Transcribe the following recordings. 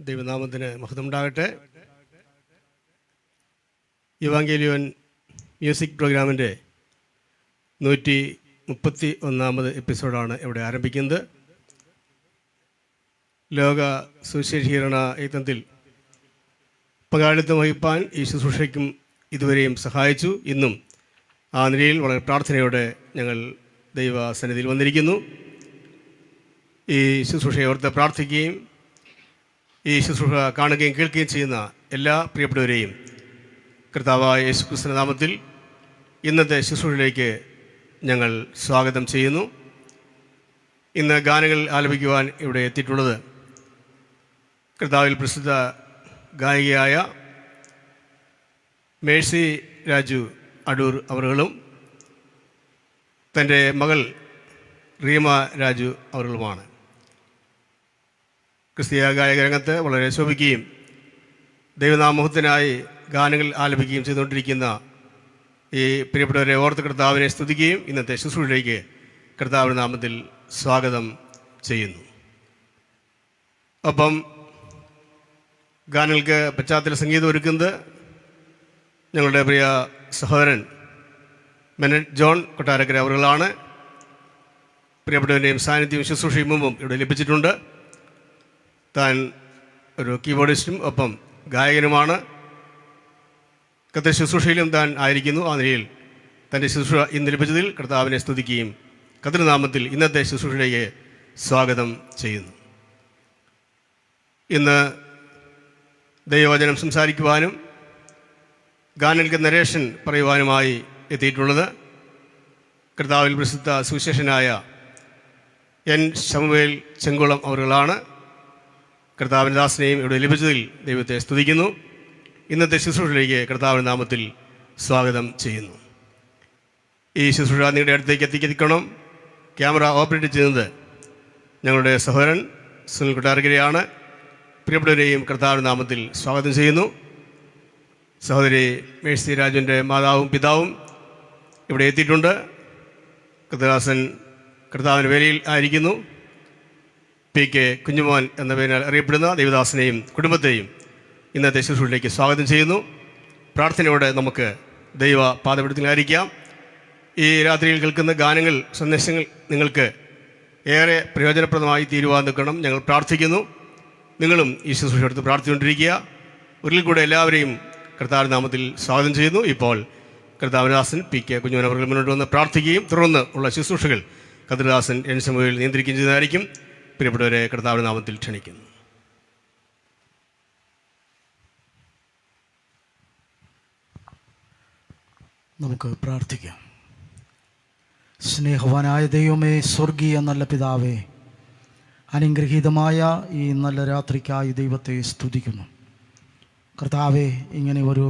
ദൈവനാമത്തിന് മഹത്വമുണ്ടാകട്ടെ. ഇവാഞ്ചലിയോൻ മ്യൂസിക് പ്രോഗ്രാമിൻ്റെ 131 എപ്പിസോഡാണ് ഇവിടെ ആരംഭിക്കുന്നത്. ലോക സുവിശേഷീകരണ യജ്ഞത്തിൽ പങ്കാളിത്തം വഹിപ്പാൻ ഈ ശുശ്രൂഷയ്ക്കും ഇതുവരെയും സഹായിച്ചു. ഇന്നും ആ നിലയിൽ വളരെ പ്രാർത്ഥനയോടെ ഞങ്ങൾ ദൈവസന്നിധിയിൽ വന്നിരിക്കുന്നു. ഈ ശുശ്രൂഷയെ ഓർത്ത് പ്രാർത്ഥിക്കുകയും ഈ ശുശ്രൂഷ കാണുകയും കേൾക്കുകയും ചെയ്യുന്ന എല്ലാ പ്രിയപ്പെട്ടവരെയും കർത്താവായ യേശുക്രിസ്തുവിന്റെ നാമത്തിൽ ഇന്നത്തെ ശുശ്രൂഷയിലേക്ക് ഞങ്ങൾ സ്വാഗതം ചെയ്യുന്നു. ഇന്ന് ഗാനങ്ങൾ ആലപിക്കുവാൻ ഇവിടെ എത്തിയിട്ടുള്ളത് കർത്താവിൽ പ്രസിദ്ധ ഗായികയായ മേഴ്സി രാജു അടൂർ അവറുകളും തൻ്റെ മകൾ റീമ രാജു അവറുകളുമാണ്. ക്രിസ്തീയ ഗായക രംഗത്ത് വളരെ ശോഭിക്കുകയും ദൈവനാമത്തിനായി ഗാനങ്ങൾ ആലപിക്കുകയും ചെയ്തുകൊണ്ടിരിക്കുന്ന ഈ പ്രിയപ്പെട്ടവരെ ഓർത്ത് കർത്താവിനെ സ്തുതിക്കുകയും ഇന്നത്തെ ശുശ്രൂഷയിലേക്ക് കർത്താവിൻ്റെ നാമത്തിൽ സ്വാഗതം ചെയ്യുന്നു. ഒപ്പം ഗാനങ്ങൾക്ക് പശ്ചാത്തല സംഗീതം ഒരുക്കുന്നത് ഞങ്ങളുടെ പ്രിയ സഹോദരൻ മെനറ്റ് ജോൺ കൊട്ടാരക്കര അവറുകളാണ്. പ്രിയപ്പെട്ടവൻ്റെയും സാന്നിധ്യവും ശുശ്രൂഷയും മുമ്പും ഇവിടെ ലഭിച്ചിട്ടുണ്ട്. താൻ ഒരു കീബോർഡിസ്റ്റും ഒപ്പം ഗായകനുമാണ്. കർത്തൃ ശുശ്രൂഷയിലും താൻ ആയിരിക്കുന്നു. ആ നിലയിൽ തൻ്റെ ശുശ്രൂഷ ഇന്ന് ലഭിച്ചതിൽ കർത്താവിനെ സ്തുതിക്കുകയും കർത്തൃനാമത്തിൽ ഇന്നത്തെ ശുശ്രൂഷയിലേക്ക് സ്വാഗതം ചെയ്യുന്നു. ഇന്ന് ദൈവവചനം സംസാരിക്കുവാനും ഗാനങ്ങൾക്ക് നരേഷൻ പറയുവാനുമായി എത്തിയിട്ടുള്ളത് കർത്താവിൽ പ്രസിദ്ധ സുവിശേഷനായ എൻ ശമുവേൽ ചെങ്കുളം അവറുകളാണ്. കർത്താവിൻ്റെ ദാസനെയും ഇവിടെ ലഭിച്ചതിൽ ദൈവത്തെ സ്തുതിക്കുന്നു. ഇന്നത്തെ ശുശ്രൂഷയിലേക്ക് കർത്താവിൻ്റെ നാമത്തിൽ സ്വാഗതം ചെയ്യുന്നു. ഈ ശുശ്രൂഷ നിങ്ങളുടെ അടുത്തേക്ക് എത്തിക്കണം. ക്യാമറ ഓപ്പറേറ്റ് ചെയ്യുന്നത് ഞങ്ങളുടെ സഹോദരൻ സുനിൽ കൊട്ടാരക്കരയാണ്. പ്രിയപ്പെട്ടവരെയും കർത്താവിൻ്റെ നാമത്തിൽ സ്വാഗതം ചെയ്യുന്നു. സഹോദരി മേഴ്സി രാജുവിൻ്റെ മാതാവും പിതാവും ഇവിടെ എത്തിയിട്ടുണ്ട്. കർത്തദാസൻ കർത്താവിൻ്റെ വേലയിൽ ആയിരിക്കുന്നു. PK കുഞ്ഞുമോൻ എന്ന പേരിൽ അറിയപ്പെടുന്ന ദേവദാസനെയും കുടുംബത്തെയും ഇന്നത്തെ ശുശ്രൂഷയിലേക്ക് സ്വാഗതം ചെയ്യുന്നു. പ്രാർത്ഥനയോടെ നമുക്ക് ദൈവ പാദപീഠത്തിലായിരിക്കാം. ഈ രാത്രിയിൽ കേൾക്കുന്ന ഗാനങ്ങൾ സന്ദേശങ്ങൾ നിങ്ങൾക്ക് ഏറെ പ്രയോജനപ്രദമായി തീരുവാൻ നിൽക്കണം ഞങ്ങൾ പ്രാർത്ഥിക്കുന്നു. നിങ്ങളും ഈ ശുശ്രൂഷ എടുത്ത് പ്രാർത്ഥിച്ചുകൊണ്ടിരിക്കുക. ഒരിക്കൽ കൂടെ എല്ലാവരെയും കർത്താവിൻ്റെ നാമത്തിൽ സ്വാഗതം ചെയ്യുന്നു. ഇപ്പോൾ കർത്താവദാസൻ PK കുഞ്ഞുമോൻ അവർ മുന്നോട്ട് വന്ന് പ്രാർത്ഥിക്കുകയും തുടർന്ന് ഉള്ള ശുശ്രൂഷകൾ കർത്തദാസൻ എൻ ശമുവേൽ നിയന്ത്രിക്കുകയും ചെയ്യുന്നതായിരിക്കും. പ്രിയപ്പെട്ടവരെ കർത്താവിൻ്റെ നാമത്തിൽ ക്ഷണിക്കുന്നു. നമുക്ക് പ്രാർത്ഥിക്കാം. സ്നേഹവാനായ ദൈവമേ, സ്വർഗീയ നല്ല പിതാവേ, അനുഗ്രഹീതമായ ഈ നല്ല രാത്രിക്കായി ദൈവത്തെ സ്തുതിക്കുന്നു. കർത്താവേ, ഇങ്ങനെ ഒരു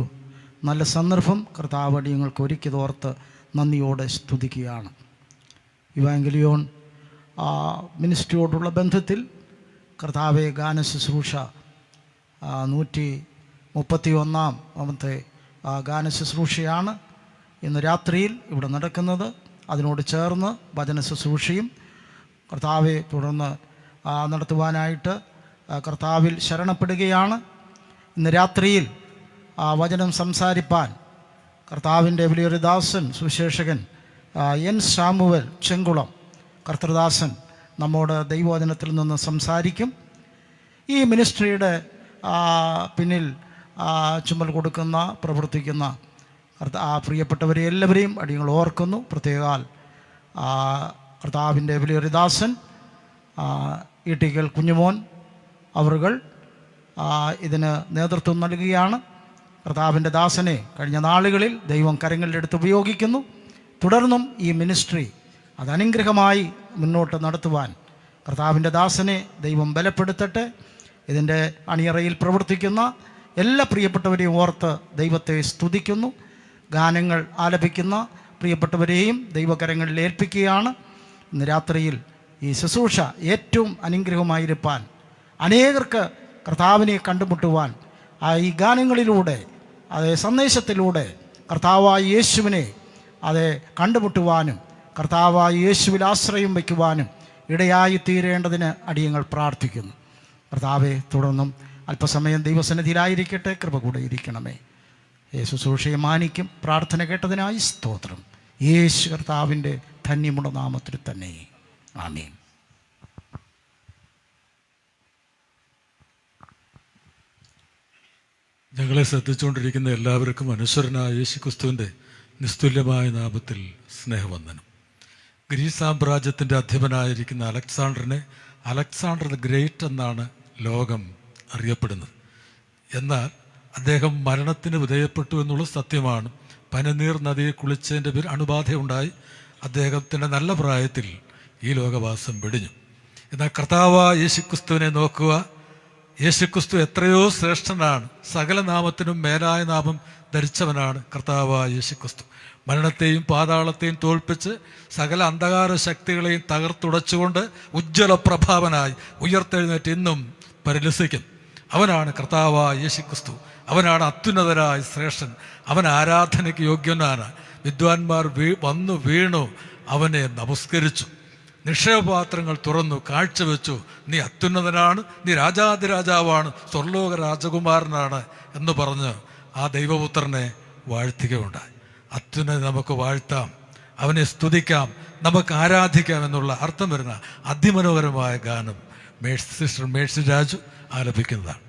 നല്ല സന്ദർഭം കർത്താവ് ഞങ്ങൾക്ക് ഒരുക്കിയതോർത്ത് നന്ദിയോടെ സ്തുതിക്കുകയാണ്. ഇവാഞ്ചലിയോൻ മിനിസ്ട്രിയോടുള്ള ബന്ധത്തിൽ കർത്താവെ ഗാന ശുശ്രൂഷ 131 ഗാന ശുശ്രൂഷയാണ് ഇന്ന് രാത്രിയിൽ ഇവിടെ നടക്കുന്നത്. അതിനോട് ചേർന്ന് വചന ശുശ്രൂഷയും കർത്താവെ തുടർന്ന് നടത്തുവാനായിട്ട് കർത്താവിൽ ശരണപ്പെടുകയാണ്. ഇന്ന് രാത്രിയിൽ വചനം സംസാരിപ്പാൻ കർത്താവിൻ്റെ വലിയൊരു ദാസൻ സുവിശേഷകൻ എൻ ശമുവേൽ ചെങ്കുളം കർത്തൃദാസൻ നമ്മോട് ദൈവവചനത്തിൽ നിന്ന് സംസാരിക്കും. ഈ മിനിസ്ട്രിയുടെ പിന്നിൽ ചുമൽ കൊടുക്കുന്ന പ്രവർത്തിക്കുന്ന പ്രിയപ്പെട്ടവരെ എല്ലാവരെയും അടിയങ്ങൾ ഓർക്കുന്നു. പ്രത്യേകാൽ കർത്താവിൻ്റെ വലിയൊരു ദാസൻ ഇട്ടിക്കൽ കുഞ്ഞുമോൻ അവറുകൾ ഇതിന് നേതൃത്വം നൽകുകയാണ്. കർത്താവിൻ്റെ ദാസനെ കഴിഞ്ഞ നാളുകളിൽ ദൈവം കരങ്ങളിലെടുത്ത് ഉപയോഗിക്കുന്നു. തുടർന്നും ഈ മിനിസ്ട്രി അത് അനുഗ്രഹമായി മുന്നോട്ട് നടത്തുവാൻ കർത്താവിൻ്റെ ദാസനെ ദൈവം ബലപ്പെടുത്തട്ടെ. ഇതിൻ്റെ അണിയറയിൽ പ്രവർത്തിക്കുന്ന എല്ലാ പ്രിയപ്പെട്ടവരെയും ഓർത്ത് ദൈവത്തെ സ്തുതിക്കുന്നു. ഗാനങ്ങൾ ആലപിക്കുന്ന പ്രിയപ്പെട്ടവരെയും ദൈവകരങ്ങളിൽ ഏൽപ്പിക്കുകയാണ്. ഇന്ന് രാത്രിയിൽ ഈ ശുശ്രൂഷ ഏറ്റവും അനുഗ്രഹമായിരിക്കാൻ അനേകർക്ക് കർത്താവിനെ കണ്ടുമുട്ടുവാൻ ഈ ഗാനങ്ങളിലൂടെ അതേ സന്ദേശത്തിലൂടെ കർത്താവായ യേശുവിനെ അത് കണ്ടുമുട്ടുവാനും കർത്താവായ യേശുവിൽ ആശ്രയം വയ്ക്കുവാനും ഇടയായി തീരേണ്ടതിന് അടിയങ്ങൾ പ്രാർത്ഥിക്കുന്നു. കർത്താവെ, തുടർന്നും അല്പസമയം ദൈവസന്നിധിയിലായിരിക്കട്ടെ. കൃപ കൂടെ ഇരിക്കണമേ. ശുശ്രൂഷയെ മാനിക്കും. പ്രാർത്ഥന കേട്ടതിനായി സ്തോത്രം. യേശു കർത്താവിൻ്റെ ധന്യമുള്ള നാമത്തിൽ തന്നെ ആമേൻ. ഞങ്ങളെ ശ്രദ്ധിച്ചുകൊണ്ടിരിക്കുന്ന എല്ലാവർക്കും അനശ്വരനായ യേശുക്രിസ്തുവിൻ്റെ നിസ്തുല്യമായ നാമത്തിൽ സ്നേഹവന്ദനം. ഗ്രീസ് സാമ്രാജ്യത്തിൻ്റെ അധിപനായിരിക്കുന്ന അലക്സാണ്ടറിനെ അലക്സാണ്ടർ ദ ഗ്രേറ്റ് എന്നാണ് ലോകം അറിയപ്പെടുന്നത്. എന്നാൽ അദ്ദേഹം മരണത്തിന് വിധേയപ്പെട്ടു എന്നുള്ളത് സത്യമാണ്. പനിനീർ നദിയെ കുളിച്ചതിൻ്റെ പേരിൽ അണുബാധയുണ്ടായി അദ്ദേഹത്തിൻ്റെ നല്ല പ്രായത്തിൽ ഈ ലോകവാസം വെടിഞ്ഞു. എന്നാൽ കർത്താവായ യേശുക്രിസ്തുവിനെ നോക്കുക. യേശുക്രിസ്തു എത്രയോ ശ്രേഷ്ഠനാണ്. സകല നാമത്തിനും മേലായ നാമം ധരിച്ചവനാണ് കർത്താവായ യേശുക്രിസ്തു. മരണത്തെയും പാതാളത്തെയും തോൽപ്പിച്ച് സകല അന്ധകാര ശക്തികളെയും തകർത്തുടച്ചുകൊണ്ട് ഉജ്ജ്വല പ്രഭാവനായി ഉയർത്തെഴുന്നേറ്റ് ഇന്നും പരിലസിക്കും. അവനാണ് കർത്താവായ യേശുക്രിസ്തു. അവനാണ് അത്യുന്നതനായ ശ്രേഷ്ഠൻ. അവൻ ആരാധനയ്ക്ക് യോഗ്യനാണ്. വിദ്വാൻമാർ വന്നു വീണു അവനെ നമസ്കരിച്ചു. നിക്ഷേപപാത്രങ്ങൾ തുറന്നു കാഴ്ചവെച്ചു. നീ അത്യുന്നതനാണ്, നീ രാജാതിരാജാവാണ്, സ്വർലോക രാജകുമാരനാണ് എന്ന് പറഞ്ഞ് ആ ദൈവപുത്രനെ വാഴ്ത്തുകയുണ്ടായി. അത്യുന്നതനെ നമുക്ക് വാഴ്ത്താം, അവനെ സ്തുതിക്കാം, നമുക്ക് ആരാധിക്കാം എന്നുള്ള അർത്ഥം വരുന്ന അതിമനോഹരമായ ഗാനം സിസ്റ്റർ മേഴ്സി രാജു ആലപിക്കുന്നതാണ്.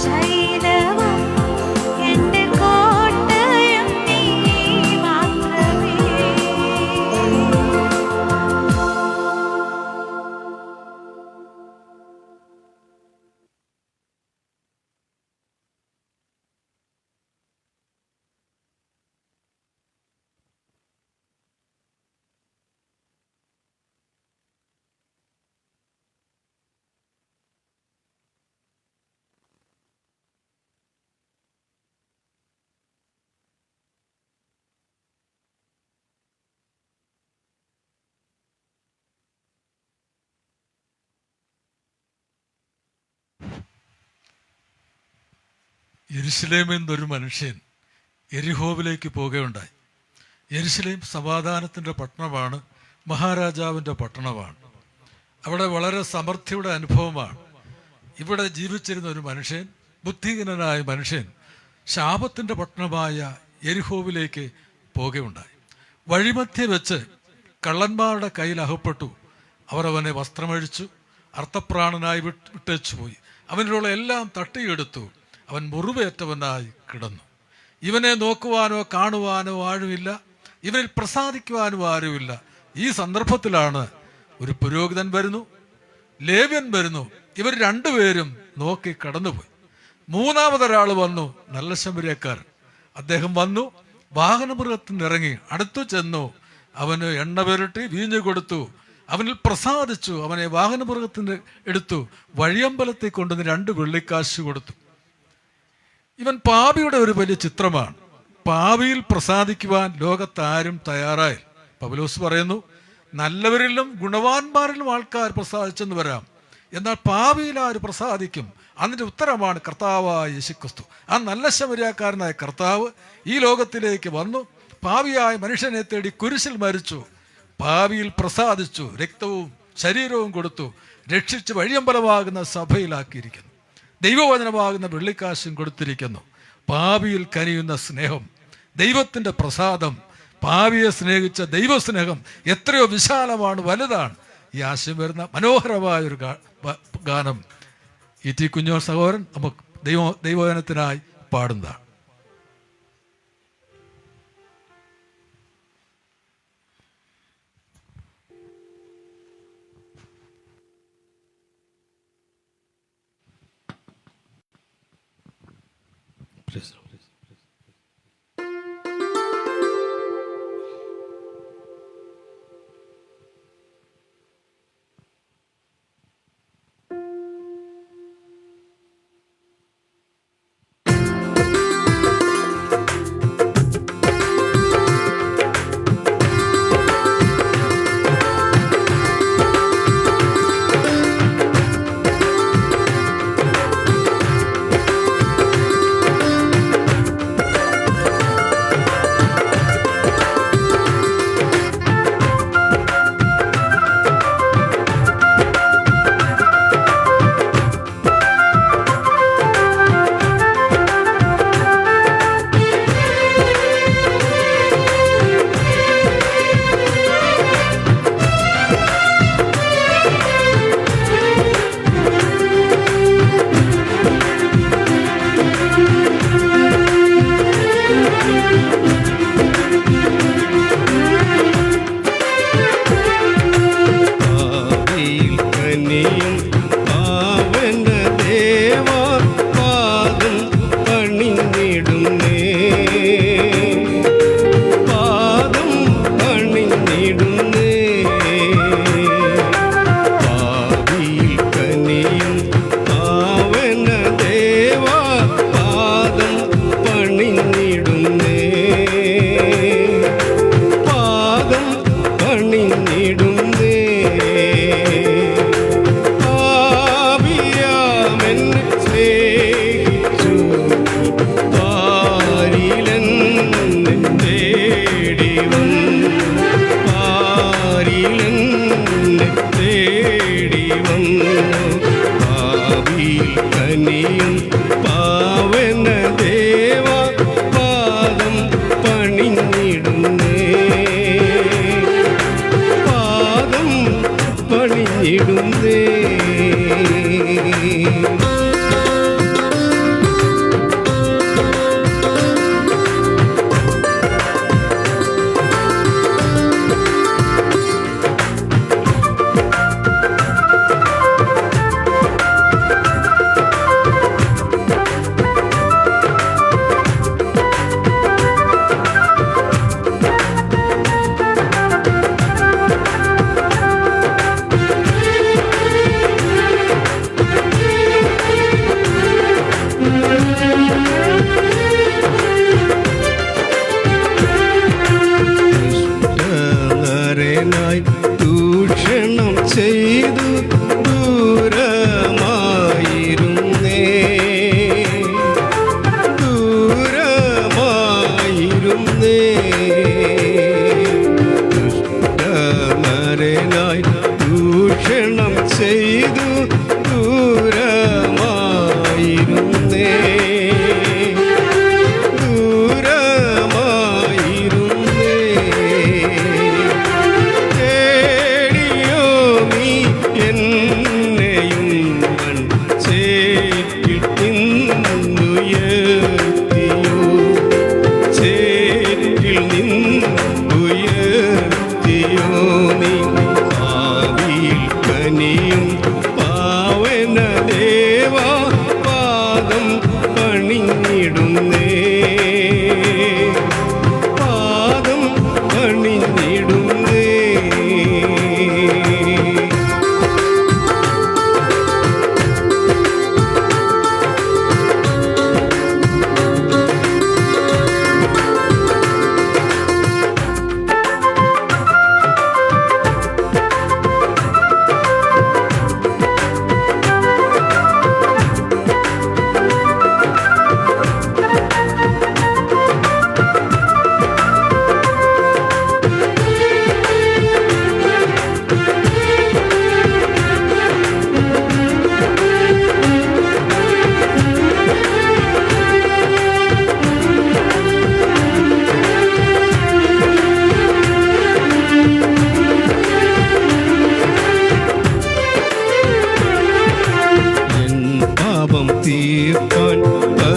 ശൈലവും എൻ്റെ കോട്ടയും നീ മാത്രമേ. യെരുശലേമിൽ നിന്നൊരു മനുഷ്യൻ എരിഹോവിലേക്ക് പോകുകയുണ്ടായി. യെരുശലേം സമാധാനത്തിൻ്റെ പട്ടണമാണ്, മഹാരാജാവിൻ്റെ പട്ടണമാണ്. അവിടെ വളരെ സമൃദ്ധിയുടെ അനുഭവമാണ്. ഇവിടെ ജീവിച്ചിരുന്ന ഒരു മനുഷ്യൻ, ബുദ്ധിഹീനനായ മനുഷ്യൻ, ശാപത്തിൻ്റെ പട്ടണമായ എരിഹോവിലേക്ക് പോകുകയുണ്ടായി. വഴിമധ്യേ വെച്ച് കള്ളന്മാരുടെ കയ്യിൽ അകപ്പെട്ടു. അവർ അവനെ വസ്ത്രമഴിച്ചു, അർത്ഥപ്രാണനായി വിട്ടേച്ചു പോയി. അവനിലുള്ള എല്ലാം തട്ടിയെടുത്തു. അവൻ മുറിവേറ്റവനായി കിടന്നു. ഇവനെ നോക്കുവാനോ കാണുവാനോ ആരുമില്ല, ഇവനിൽ പ്രസാദിക്കുവാനും ആരുമില്ല. ഈ സന്ദർഭത്തിലാണ് ഒരു പുരോഹിതൻ വരുന്നു, ലേവ്യൻ വരുന്നു. ഇവർ രണ്ടുപേരും നോക്കി കടന്നുപോയി. മൂന്നാമതൊരാൾ വന്നു, നല്ല ശമരിയക്കാരൻ. അദ്ദേഹം വന്നു, വാഹനമൃഗത്തിൽ നിന്നിറങ്ങി അടുത്തു ചെന്നു, അവന് എണ്ണ പുരട്ടി വീഞ്ഞു കൊടുത്തു. അവനിൽ പ്രസാദിച്ചു. അവനെ വാഹനമൃഗത്തിന് എടുത്തു, വഴിയമ്പലത്തിൽ കൊണ്ടുവന്ന് 2 വെള്ളിക്കാശ് കൊടുത്തു. ഇവൻ പാപിയുടെ ഒരു വലിയ ചിത്രമാണ്. പാപിയിൽ പ്രസാദിക്കുവാൻ ലോകത്താരും തയ്യാറായി. പൗലോസ് പറയുന്നു, നല്ലവരിലും ഗുണവാന്മാരിലും ആൾക്കാർ പ്രസാദിച്ചെന്ന് വരാം, എന്നാൽ പാപിയിൽ ആര് പ്രസാദിക്കും? അതിൻ്റെ ഉത്തരമാണ് കർത്താവായ യേശുക്രിസ്തു. ആ നല്ല ശമരിയാക്കാരനായ കർത്താവ് ഈ ലോകത്തിലേക്ക് വന്നു, പാപിയായ മനുഷ്യനെ തേടി കുരിശിൽ മരിച്ചു, പാപിയിൽ പ്രസാദിച്ചു, രക്തവും ശരീരവും കൊടുത്തു, രക്ഷിച്ച് വഴിയമ്പലമാകുന്ന സഭയിലാക്കിയിരിക്കുന്നു, ദൈവവചനമാകുന്ന വെള്ളിക്കാശും കൊടുത്തിരിക്കുന്നു. പാപിയിൽ കനിയുന്ന സ്നേഹം, ദൈവത്തിൻ്റെ പ്രസാദം, പാപിയെ സ്നേഹിച്ച ദൈവസ്നേഹം എത്രയോ വിശാലമാണ്, വലുതാണ്. ഈ ആശയം വരുന്ന മനോഹരമായൊരു ഗാനം ഇ ടി കുഞ്ഞോ സഹോദരൻ നമുക്ക് ദൈവവചനത്തിനായി പാടുന്നതാണ്.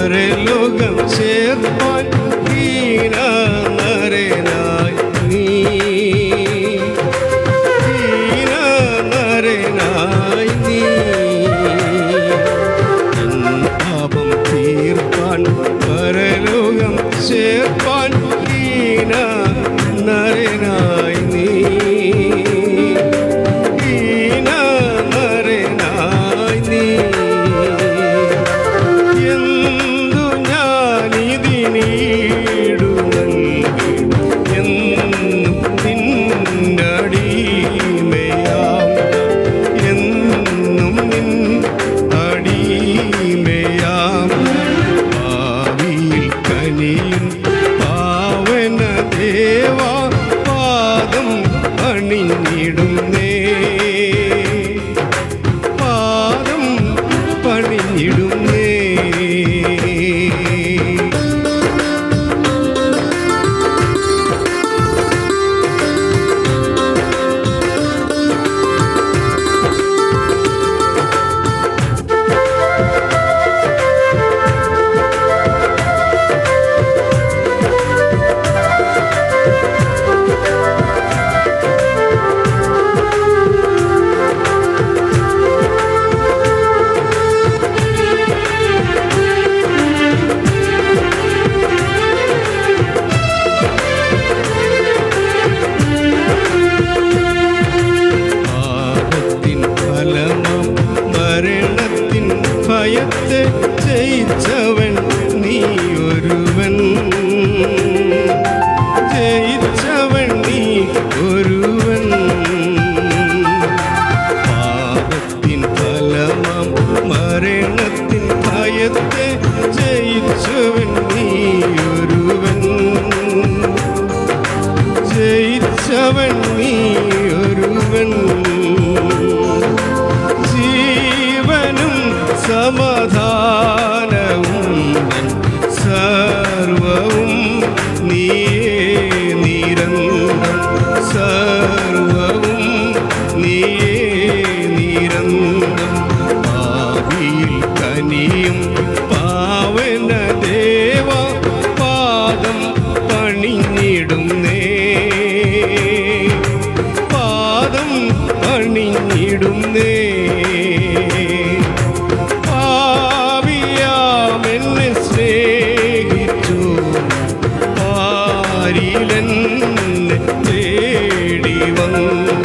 പരലോകം ചേർപ്പാൻ ഹീനനരനായി നീ, ഹീനനരനായി നീ. എൻ പാപം തീർപ്പാൻ പരലോകം ചേർപ്പാൻ ഹീനനരനായി നീ, ഹീനനരനായി നീ. എന്തു ഞാനിതിനീടു നൽകിടും, എന്നും നിന്നടിമയാം, എന്നും നിൻ അടിമയാം. ഭാവിയിൽ കനിയും പാവന ദേവാ പാദം പണിഞ്ഞിടുന്നേ, പാദം പണിഞ്ഞിടുന്നേ. പാപത്തിൻ ഫലമാം മരണത്തിൻ ഭയത്തെ ജയിച്ചവൻ നീ ഒരുവൻ, ജയിച്ചവൻ നീ ഒരുവൻ. പാപത്തിൻ ഫലമാം മരണത്തിൻ ഭയത്തെ ജയിച്ചവൻ നീ ഒരുവൻ, ജയിച്ചവൻ നീ ഒരുവൻ. ജീവനും സമാധാനവും സർവവും നീയേ നിരന്തരം, സർവവും നീയേ നിരന്തരം. ഭാവിയിൽ കനിയും പാവന ദേവ പാദം പണിഞ്ഞിടുന്നേ, പാദം പണിഞ്ഞിടുന്നേ. പാപിയാമെന്നെ സ്നേഹിച്ചു പാരിലെന്നെ തേടി വന്നു,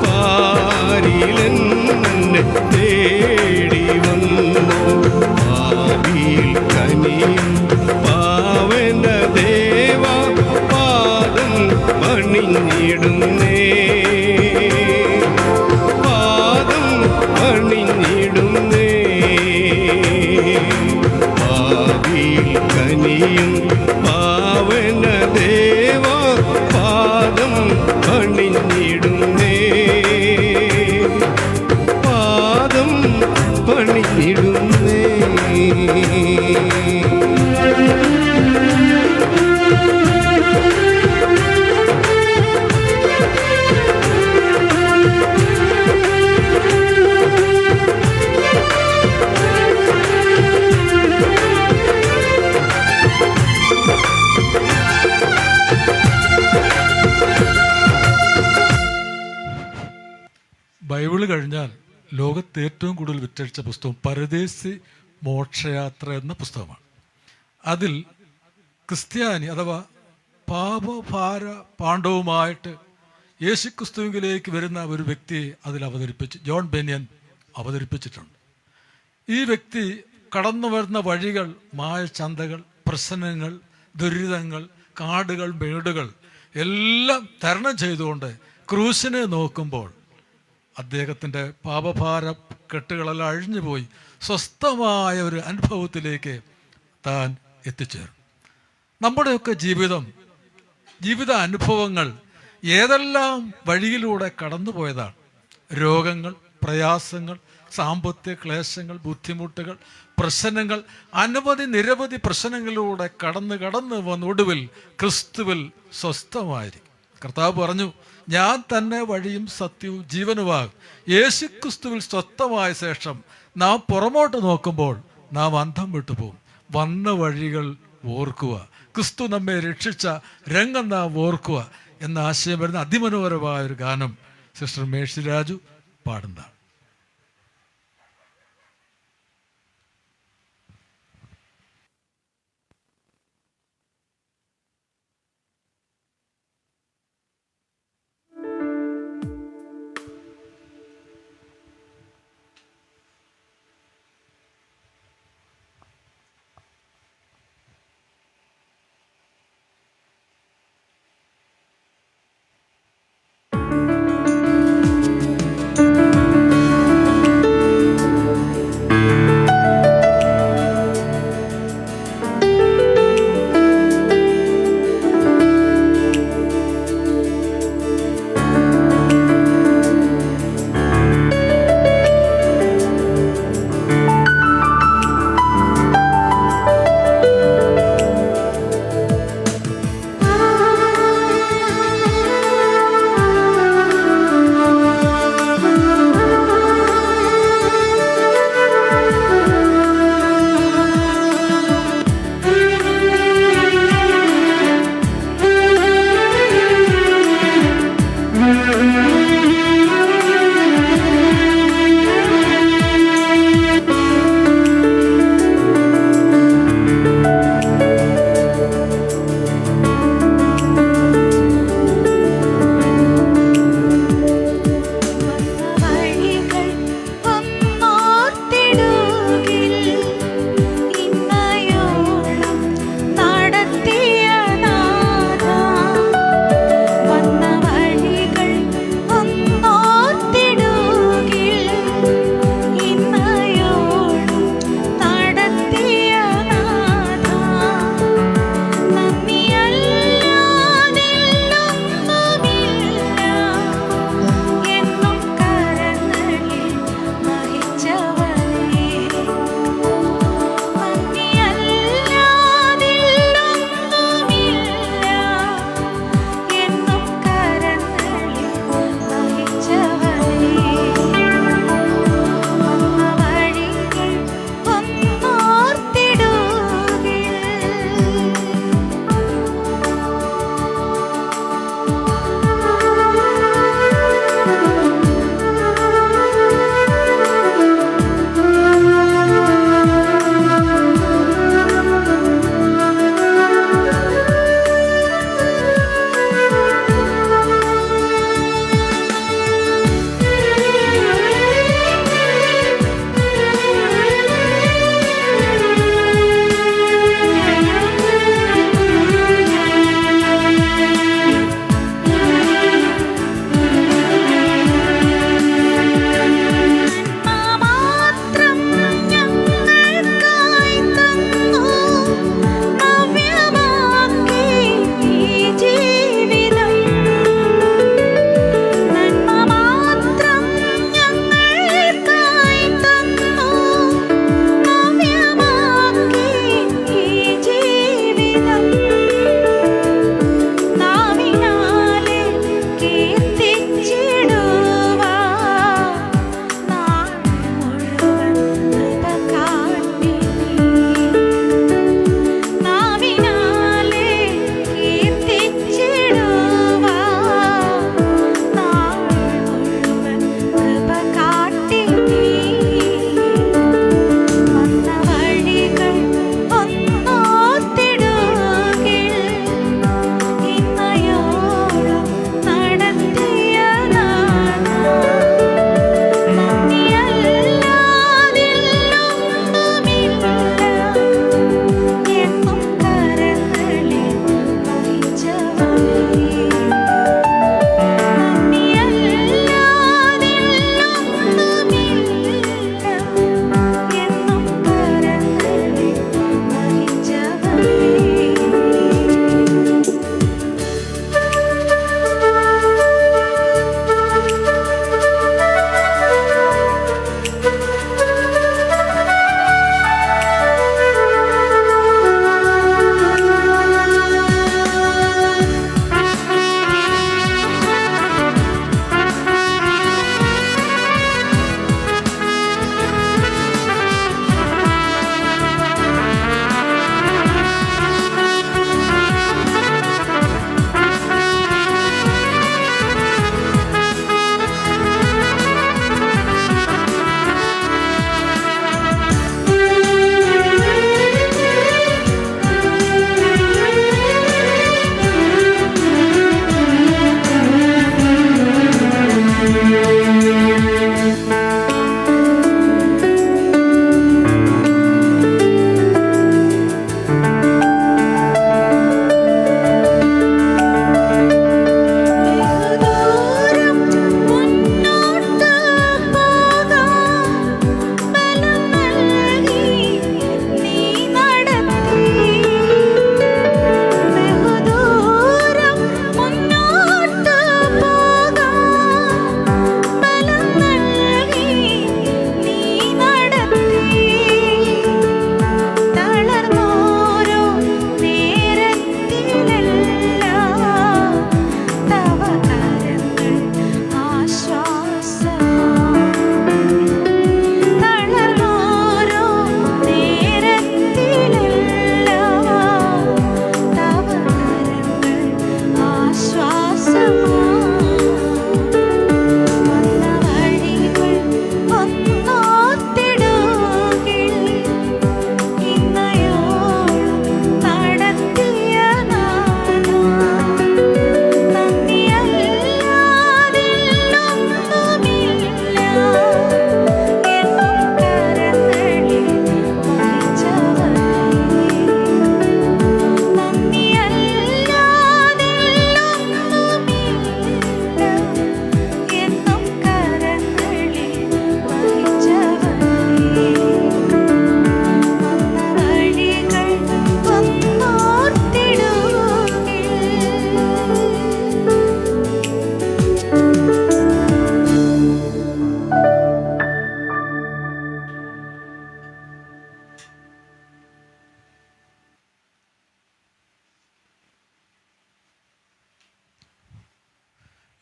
പാരിലെന്നെ തേടി വന്നു. ഭാവിയിൽ കനിയും പാവന ദേവ പാദം പണിഞ്ഞിടുന്നേ, പാദം പണിഞ്ഞിടുന്നേ. ഭാവിയിൽ കനിയും പാവന ദേവ പാദം പണിഞ്ഞിടുന്നേ, പാദം പണിഞ്ഞിടുന്നേ. ബൈബിള് കഴിഞ്ഞാൽ ലോകത്ത് ഏറ്റവും കൂടുതൽ വിറ്റഴിച്ച പുസ്തകം പരദേശി മോക്ഷയാത്ര എന്ന പുസ്തകമാണ്. അതിൽ ക്രിസ്ത്യാനി അഥവാ പാപഭാര പാണ്ഡവുമായിട്ട് യേശുക്രിസ്തുവിലേക്ക് വരുന്ന ഒരു വ്യക്തിയെ അതിൽ അവതരിപ്പിച്ച് ജോൺ ബെന്യൻ അവതരിപ്പിച്ചിട്ടുണ്ട്. ഈ വ്യക്തി കടന്നു വരുന്ന വഴികൾ, മായച്ചന്തകൾ, പ്രശ്നങ്ങൾ, ദുരിതങ്ങൾ, കാടുകൾ, മേടുകൾ എല്ലാം തരണം ചെയ്തുകൊണ്ട് ക്രൂശിനെ നോക്കുമ്പോൾ അദ്ദേഹത്തിൻ്റെ പാപഭാര കെട്ടുകളെല്ലാം അഴിഞ്ഞുപോയി സ്വസ്ഥമായ ഒരു അനുഭവത്തിലേക്ക് താൻ എത്തിച്ചേർന്നു. നമ്മുടെയൊക്കെ ജീവിത അനുഭവങ്ങൾ ഏതെല്ലാം വഴിയിലൂടെ കടന്നുപോയതാണ്. രോഗങ്ങൾ, പ്രയാസങ്ങൾ, സാമ്പത്തിക ക്ലേശങ്ങൾ, ബുദ്ധിമുട്ടുകൾ, പ്രശ്നങ്ങൾ, നിരവധി പ്രശ്നങ്ങളിലൂടെ കടന്ന് വന്ന് ഒടുവിൽ ക്രിസ്തുവിൽ സ്വസ്ഥമായിരിക്കും. കർത്താവ് പറഞ്ഞു, ഞാൻ തന്നെ വഴിയും സത്യവും ജീവനുമാകും. യേശു ക്രിസ്തുവിൽ സ്വസ്ഥമായ ശേഷം നാം പുറമോട്ട് നോക്കുമ്പോൾ നാം അന്തം വിട്ടുപോകും. വന്ന വഴികൾ ഓർക്കുക, ക്രിസ്തു നമ്മെ രക്ഷിച്ച രംഗം നാം ഓർക്കുക എന്ന ആശയം വരുന്ന അതിമനോഹരമായ ഒരു ഗാനം സിസ്റ്റർ മേഴ്സി രാജു പാടുന്നതാണ്.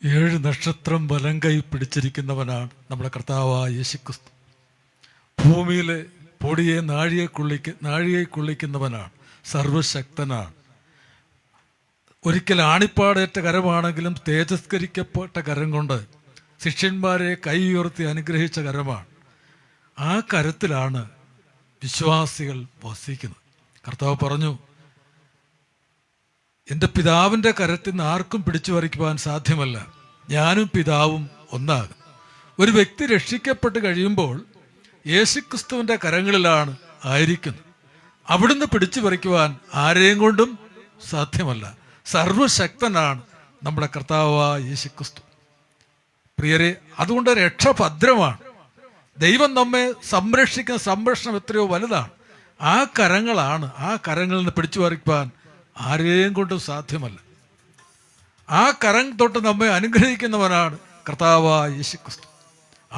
7 നക്ഷത്രം വലം കൈ പിടിച്ചിരിക്കുന്നവനാണ് നമ്മുടെ കർത്താവായ യേശുക്രിസ്തു. ഭൂമിയിലെ പൊടിയെ നാഴികയെ കൊള്ളിക്കുന്നവനാണ്, സർവശക്തനാണ്. ഒരിക്കൽ ആണിപ്പാടേറ്റ കരമാണെങ്കിലും തേജസ്കരിക്കപ്പെട്ട കരം കൊണ്ട് ശിഷ്യന്മാരെ കൈ ഉയർത്തി അനുഗ്രഹിച്ച കരമാണ്. ആ കരത്തിലാണ് വിശ്വാസികൾ വസിക്കുന്നത്. കർത്താവ് പറഞ്ഞു, എൻ്റെ പിതാവിൻ്റെ കരത്തിൽ നിന്ന് ആർക്കും പിടിച്ചു പറിക്കുവാൻ സാധ്യമല്ല, ഞാനും പിതാവും ഒന്നാകും. ഒരു വ്യക്തി രക്ഷിക്കപ്പെട്ട് കഴിയുമ്പോൾ യേശുക്രിസ്തുവിൻ്റെ കരങ്ങളിലാണ് ആയിരിക്കുന്നത്. അവിടുന്ന് പിടിച്ചു പറിക്കുവാൻ ആരെയും കൊണ്ടും സാധ്യമല്ല. സർവശക്തനാണ് നമ്മുടെ കർത്താവായ യേശുക്രിസ്തു. പ്രിയരെ, അതുകൊണ്ട് രക്ഷ ഭദ്രമാണ്. ദൈവം നമ്മെ സംരക്ഷിക്കുന്ന സംരക്ഷണം എത്രയോ വലുതാണ്. ആ കരങ്ങളിൽ നിന്ന് പിടിച്ചു പറിക്കുവാൻ ആരെയും കൊണ്ടും സാധ്യമല്ല. ആ കരം തൊട്ട് നമ്മെ അനുഗ്രഹിക്കുന്നവനാണ് കർത്താവായ യേശുക്രിസ്തു.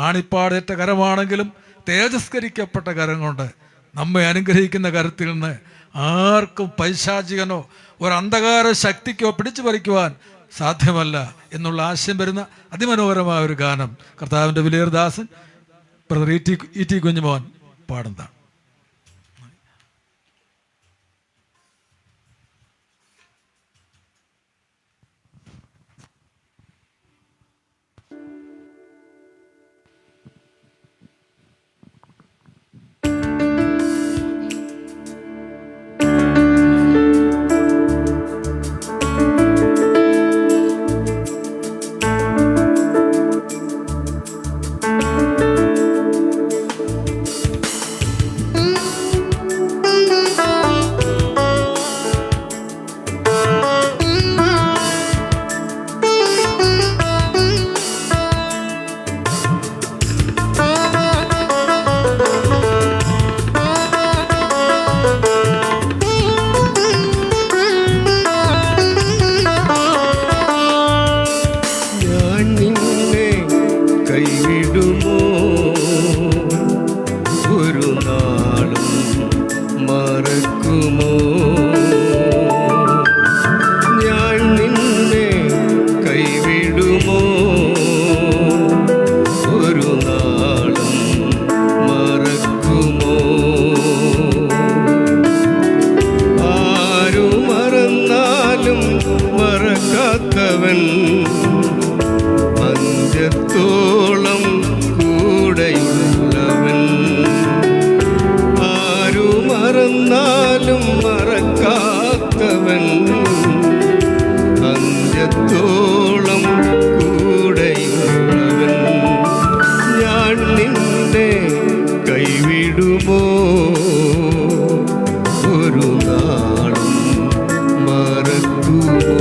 ആണിപ്പാടേറ്റ കരമാണെങ്കിലും തേജസ്കരിക്കപ്പെട്ട കരം കൊണ്ട് നമ്മെ അനുഗ്രഹിക്കുന്ന കരത്തിൽ നിന്ന് ആർക്കും പൈശാചികനോ ഒരു അന്ധകാര ശക്തിക്കോ പിടിച്ചു പറിക്കുവാൻ സാധ്യമല്ല എന്നുള്ള ആശയം വരുന്ന അതിമനോഹരമായ ഒരു ഗാനം കർത്താവിൻ്റെ വിലയേറിയദാസൻ ബ്രദർ ഇ ടി കുഞ്ഞുമോൻ പാടുന്നതാണ്. അന്ത്യത്തോളം കൂടെയുള്ളവൻ, ആരു മറന്നാലും മറക്കാത്തവൻ, അന്ത്യത്തോളം കൂടെയുള്ളവൻ. ഞാൻ നിന്നെ കൈവിടുമോ, ഒരു നാളും മറക്കുമോ?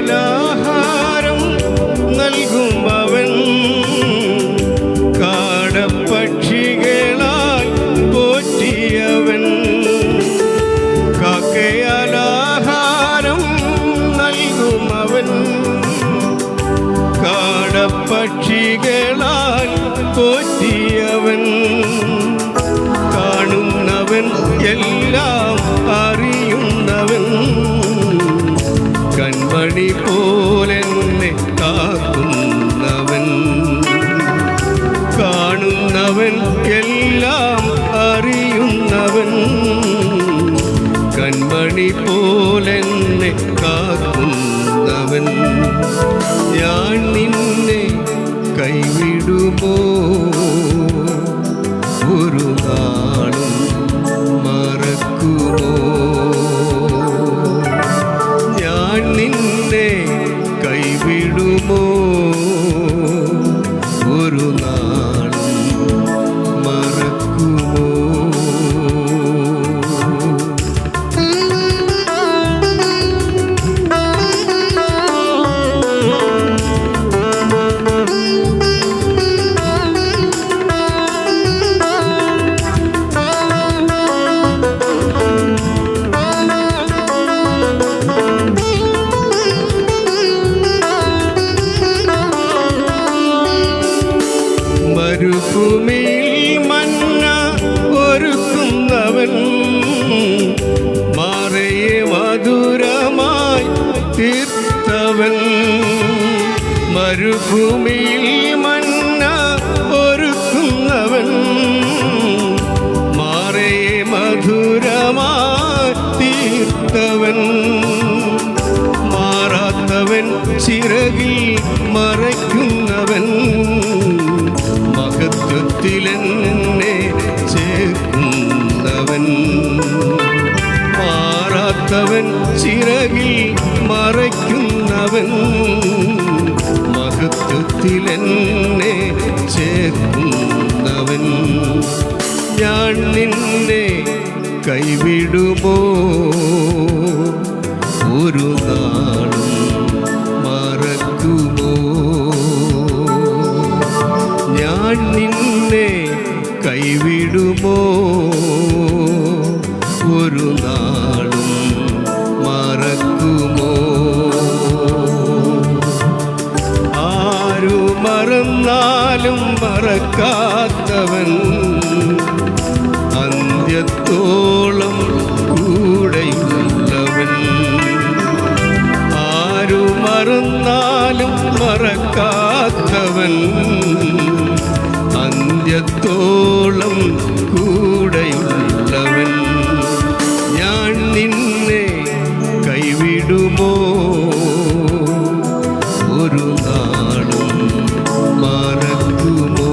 കാക്കയാലാഹാരം നൽകുമ്പവൻ, കാടപ്പക്ഷികളാൽ പോറ്റിയവൻ. കാക്കയാലാഹാരം നൽകുമവൻ, കാടപ്പക്ഷികളാൽ പോറ്റിയവൻ. കാണുന്നവൻ എല്ലാം അറിയുന്നവൻ, കൺമണി പോലെന്നെ കാക്കുന്നവൻ. കാണുന്നവൻ എല്ലാം അറിയുന്നവൻ, കൺമണി പോലെന്നെ കാക്കുന്നവൻ. ഞാൻ നിന്നെ കൈവിടുമോ, ഒരു നാളും മറക്കുമോ? ഞാൻ നിന്നെ കൈവിടുമോ, ഒരു നാളും മറക്കുമോ? തീർത്തവൻ, മരുഭൂമിയിൽ മന്ന ഒരുക്കുന്നവൻ, മാറയെ മധുരമായി തീർത്തവൻ, മാറാത്തവൻ, ചിറകിൽ മറയ്ക്കുന്നവൻ, മഹത്വത്തിലെന്നെ ചേർക്കുന്നവൻ, മാറാത്തവൻ, ചിറകിൽ മറയ്ക്കുന്നവൻ, മഹത്വത്തിലെന്നെ ചേർക്കുന്നവൻ. ഞാൻ നിന്നെ കൈവിടുമോ, ഒരു നാളും മറക്കുമോ? ഞാൻ നിന്നെ കൈവിടുമോ, ഒരു നാളും മറക്കുമോ? ആരു മറന്നാലും മറക്കാത്തവൻ, അന്ത്യത്തോളം കൂടെയുള്ളവൻ, ആരു മറന്നാലും മറക്കാത്തവൻ, അന്ത്യത്തോളം കൂടെയുള്ളവൻ. ഞാൻ നിന്നെ കൈവിടുമോ, ഒരു നാളും മറക്കുമോ?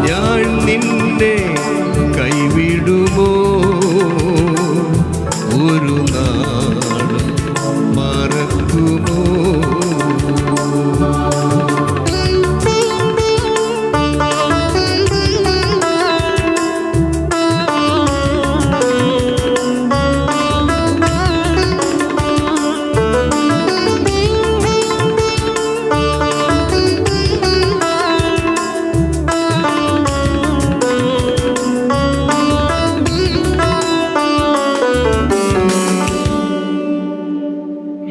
ഞാൻ നിന്നെ കൈവിടുമോ, ഒരു നാളും മറക്കുമോ?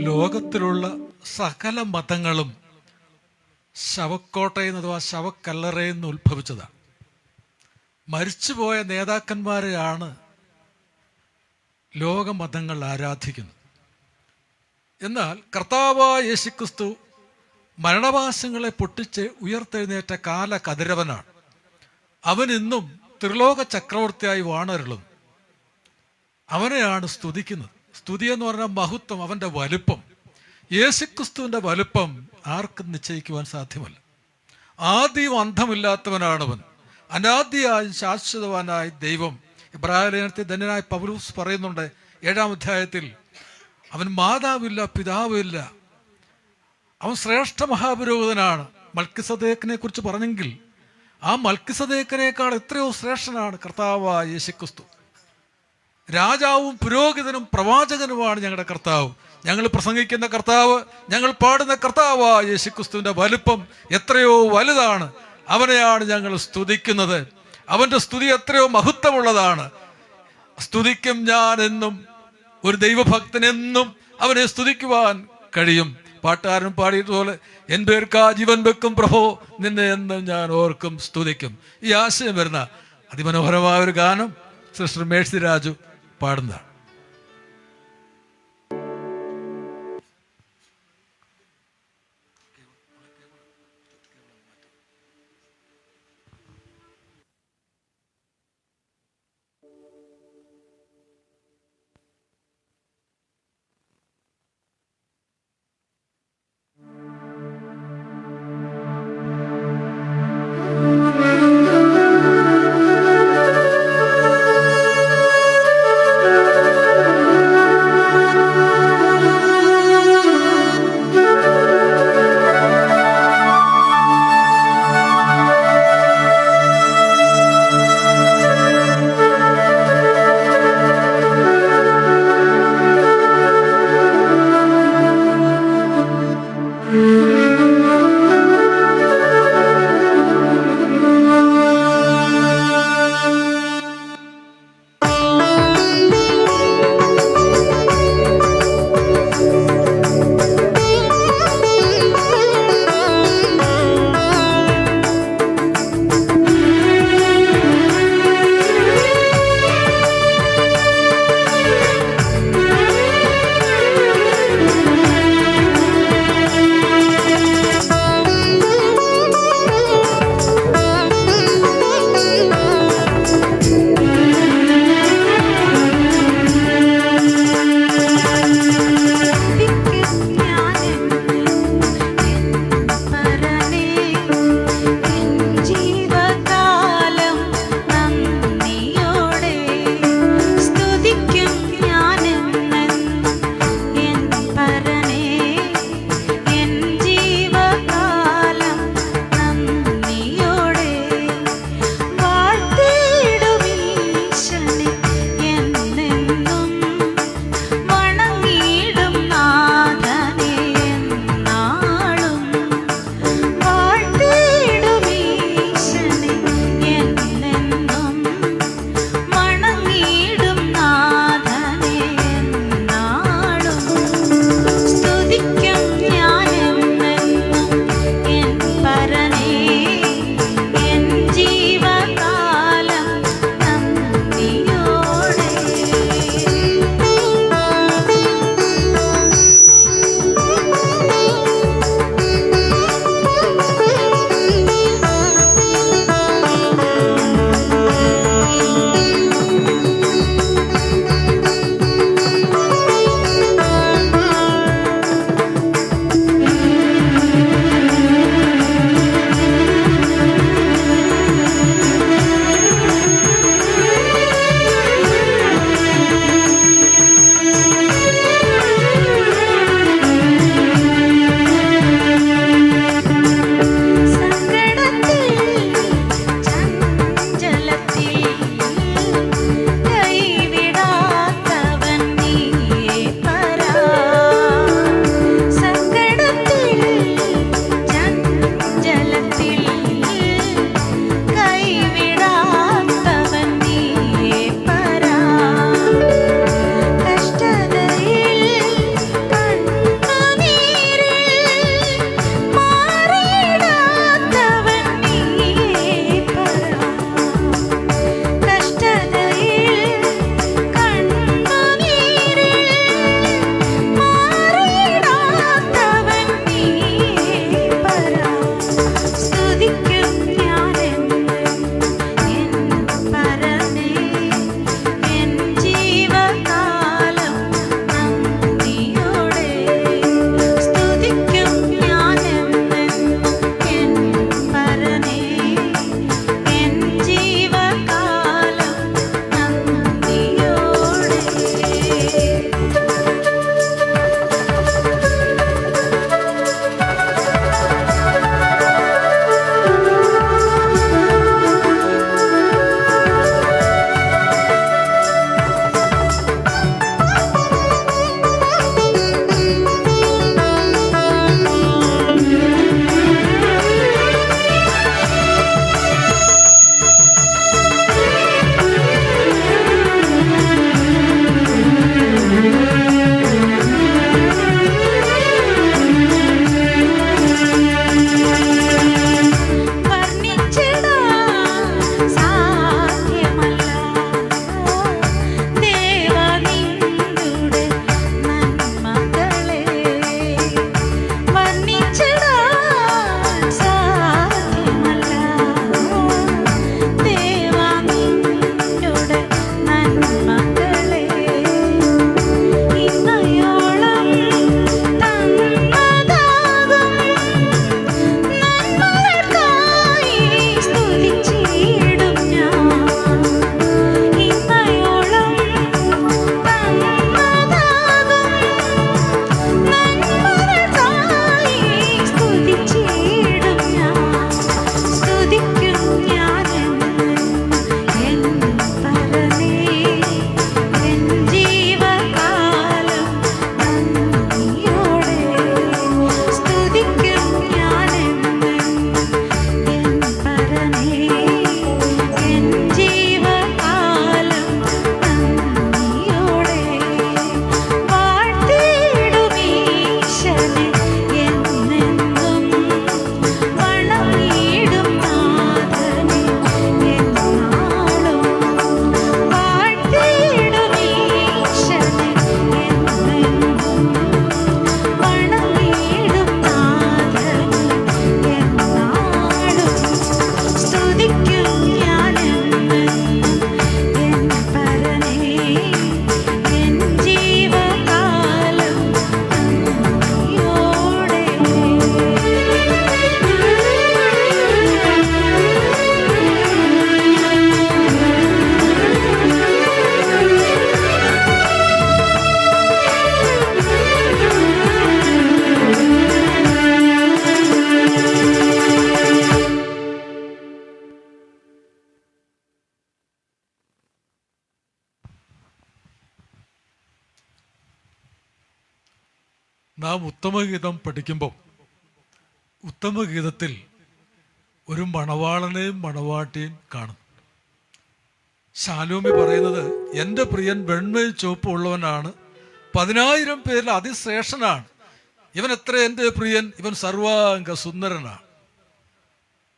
ലോകത്തിലുള്ള സകല മതങ്ങളും ശവക്കോട്ടയിൽ നിന്ന് അഥവാ ശവക്കല്ലറയിൽ നിന്ന് ഉത്ഭവിച്ചതാണ്. മരിച്ചുപോയ നേതാക്കന്മാരെയാണ് ലോകമതങ്ങൾ ആരാധിക്കുന്നത്. എന്നാൽ കർത്താവായ യേശുക്രിസ്തു മരണവാസങ്ങളെ പൊട്ടിച്ച് ഉയർത്തെഴുന്നേറ്റ കാലകതിരവനാണ്. അവൻ ഇന്നും ത്രിലോക ചക്രവർത്തിയായി വാണരുളും. അവനെയാണ് സ്തുതിക്കുന്നത്. സ്തുതി എന്ന് പറഞ്ഞാൽ മഹത്വം, അവൻ്റെ വലുപ്പം. യേശുക്രിസ്തുവിൻ്റെ വലുപ്പം ആർക്കും നിശ്ചയിക്കുവാൻ സാധ്യമല്ല. ആദ്യം അന്തമില്ലാത്തവനാണവൻ, അനാദിയായും ശാശ്വതവാനായ ദൈവം. ഇബ്രാഹിം ധന്യനായ പൗലോസ് പറയുന്നുണ്ട് 7-ാം അധ്യായത്തിൽ, അവൻ മാതാവില്ല പിതാവില്ല, അവൻ ശ്രേഷ്ഠ മഹാപുരോഹിതനാണ്. മൽക്കിസദേക്കിനെ കുറിച്ച് പറഞ്ഞെങ്കിൽ ആ മൽക്കിസദേക്കിനേക്കാൾ എത്രയോ ശ്രേഷ്ഠനാണ് കർത്താവായ യേശുക്രിസ്തു. രാജാവും പുരോഹിതനും പ്രവാചകനുമാണ് ഞങ്ങളുടെ കർത്താവ്. ഞങ്ങൾ പ്രസംഗിക്കുന്ന കർത്താവ്, ഞങ്ങൾ പാടുന്ന കർത്താവായ യേശുക്രിസ്തുവിൻ്റെ വലുപ്പം എത്രയോ വലുതാണ്. അവനെയാണ് ഞങ്ങൾ സ്തുതിക്കുന്നത്. അവൻ്റെ സ്തുതി എത്രയോ മഹത്വമുള്ളതാണ്. സ്തുതിക്കും ഞാൻ എന്നും, ഒരു ദൈവഭക്തനെന്നും അവനെ സ്തുതിക്കുവാൻ കഴിയും. പാട്ടുകാരൻ പാടിയതുപോലെ, എൻ പേർക്കാ ജീവൻ വെക്കും പ്രഭോ, നിന്നെ എന്നും ഞാൻ ഓർക്കും സ്തുതിക്കും. ഈ ആശയം വരുന്ന അതിമനോഹരമായ ഒരു ഗാനം സിസ്റ്റർ മേഴ്സി രാജു പാടുന്നതാണ്. യേശുവേ നാം ഉത്തമഗീതം പഠിക്കുമ്പോൾ ഉത്തമഗീതത്തിൽ ഒരു മണവാളനെയും മണവാട്ടിയും കാണും. ശാലോമി പറയുന്നത്, എൻ്റെ പ്രിയൻ വെണ്മയും ചുവപ്പും ഉള്ളവനാണ്, 10,000 പേരിൽ അതിശ്രേഷ്ഠനാണ്. ഇവൻ എത്ര എൻ്റെ പ്രിയൻ, ഇവൻ സർവാംഗ സുന്ദരനാണ്.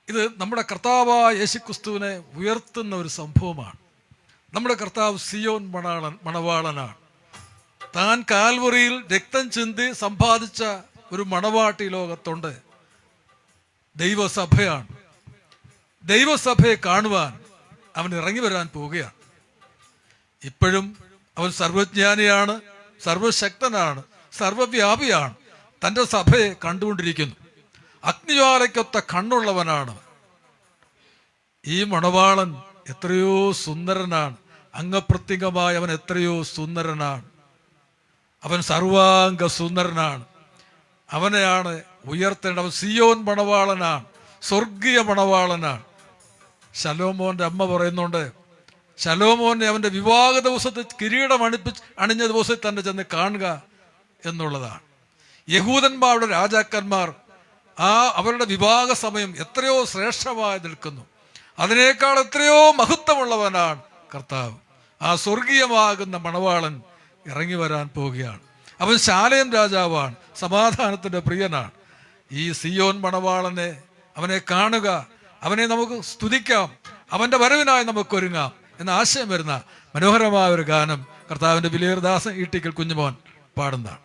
ഇത് നമ്മുടെ കർത്താവായ യേശുക്രിസ്തുവിനെ ഉയർത്തുന്ന ഒരു സംഭവമാണ്. നമ്മുടെ കർത്താവ് സിയോൻ മണവാളനാണ്. താൻ കാൽവറിയിൽ രക്തം ചിന്തി സമ്പാദിച്ച ഒരു മണവാട്ടി ലോകത്തുണ്ട്. ദൈവസഭയാണ്. ദൈവസഭയെ കാണുവാൻ അവൻ ഇറങ്ങി വരാൻ പോവുകയാണ്. ഇപ്പോഴും അവൻ സർവജ്ഞാനിയാണ്, സർവശക്തനാണ്, സർവവ്യാപിയാണ്. തൻ്റെ സഭയെ കണ്ടുകൊണ്ടിരിക്കുന്നു. അഗ്നിജ്വാലയ്ക്കൊത്ത കണ്ണുള്ളവനാണ്. ഈ മണവാളൻ എത്രയോ സുന്ദരനാണ്. അംഗപ്രത്യംഗമായി അവൻ എത്രയോ സുന്ദരനാണ്. അവൻ സർവാംഗ സുന്ദരനാണ്. അവനെയാണ് ഉയർത്തേണ്ടത്. അവൻ സിയോൻ മണവാളനാണ്, സ്വർഗീയ മണവാളനാണ്. ശലോമോന്റെ അമ്മ പറയുന്നുണ്ട്, ശലോമോനെ അവൻ്റെ വിവാഹ ദിവസത്തിൽ കിരീടം അണിഞ്ഞ ദിവസത്തിൽ തന്നെ ചെന്ന് കാണുക എന്നുള്ളതാണ്. യഹൂദന്മാരുടെ രാജാക്കന്മാർ അവരുടെ വിവാഹ സമയം എത്രയോ ശ്രേഷ്ഠമായി നിൽക്കുന്നു. അതിനേക്കാൾ എത്രയോ മഹത്വമുള്ളവനാണ് കർത്താവ്. ആ സ്വർഗീയമാകുന്ന മണവാളൻ ഇറങ്ങി വരാൻ പോവുകയാണ്. അവൻ ശാലേം രാജാവാണ്, സമാധാനത്തിൻ്റെ പ്രിയനാണ്. ഈ സിയോൻ മണവാളനെ, അവനെ കാണുക, അവനെ നമുക്ക് സ്തുതിക്കാം, അവൻ്റെ വരവിനായി നമുക്ക് ഒരുങ്ങാം എന്ന ആശയം വരുന്ന മനോഹരമായ ഒരു ഗാനം കർത്താവിൻ്റെ വിലയേറിയദാസൻ ഈട്ടിക്കൽ കുഞ്ഞുമോൻ പാടുന്നതാണ്.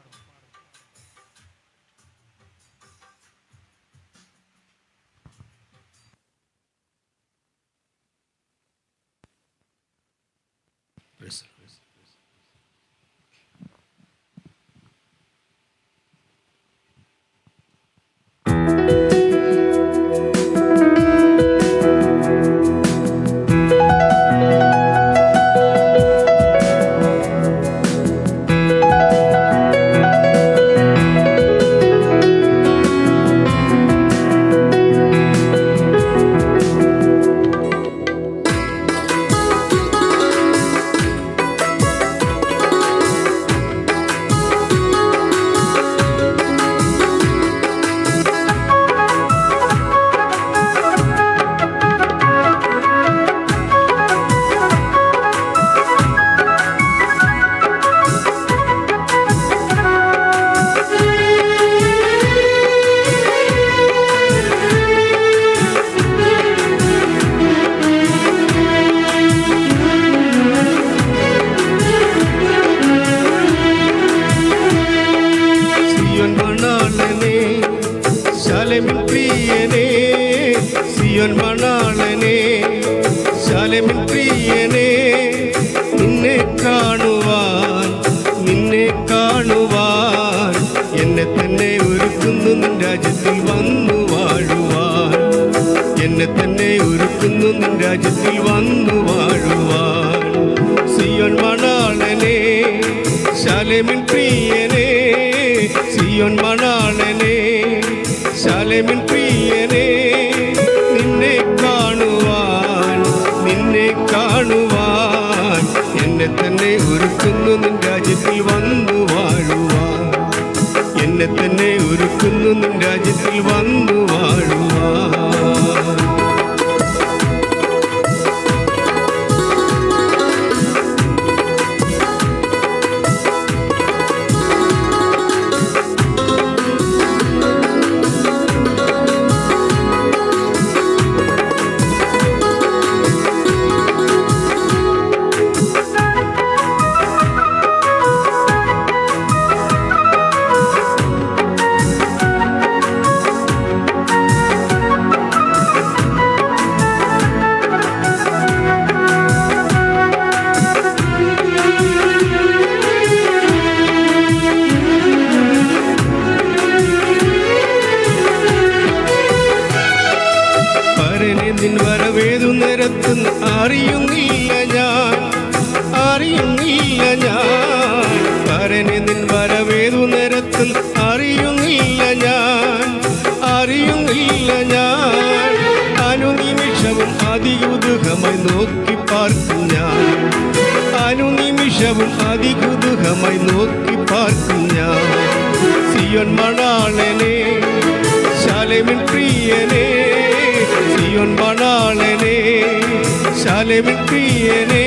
സിയോൻ മണാളനെ, ശാലേമിൻ പ്രിയനെ, സിയോൻ മണാളനെ, ശാലേമിൻ പ്രിയനെ,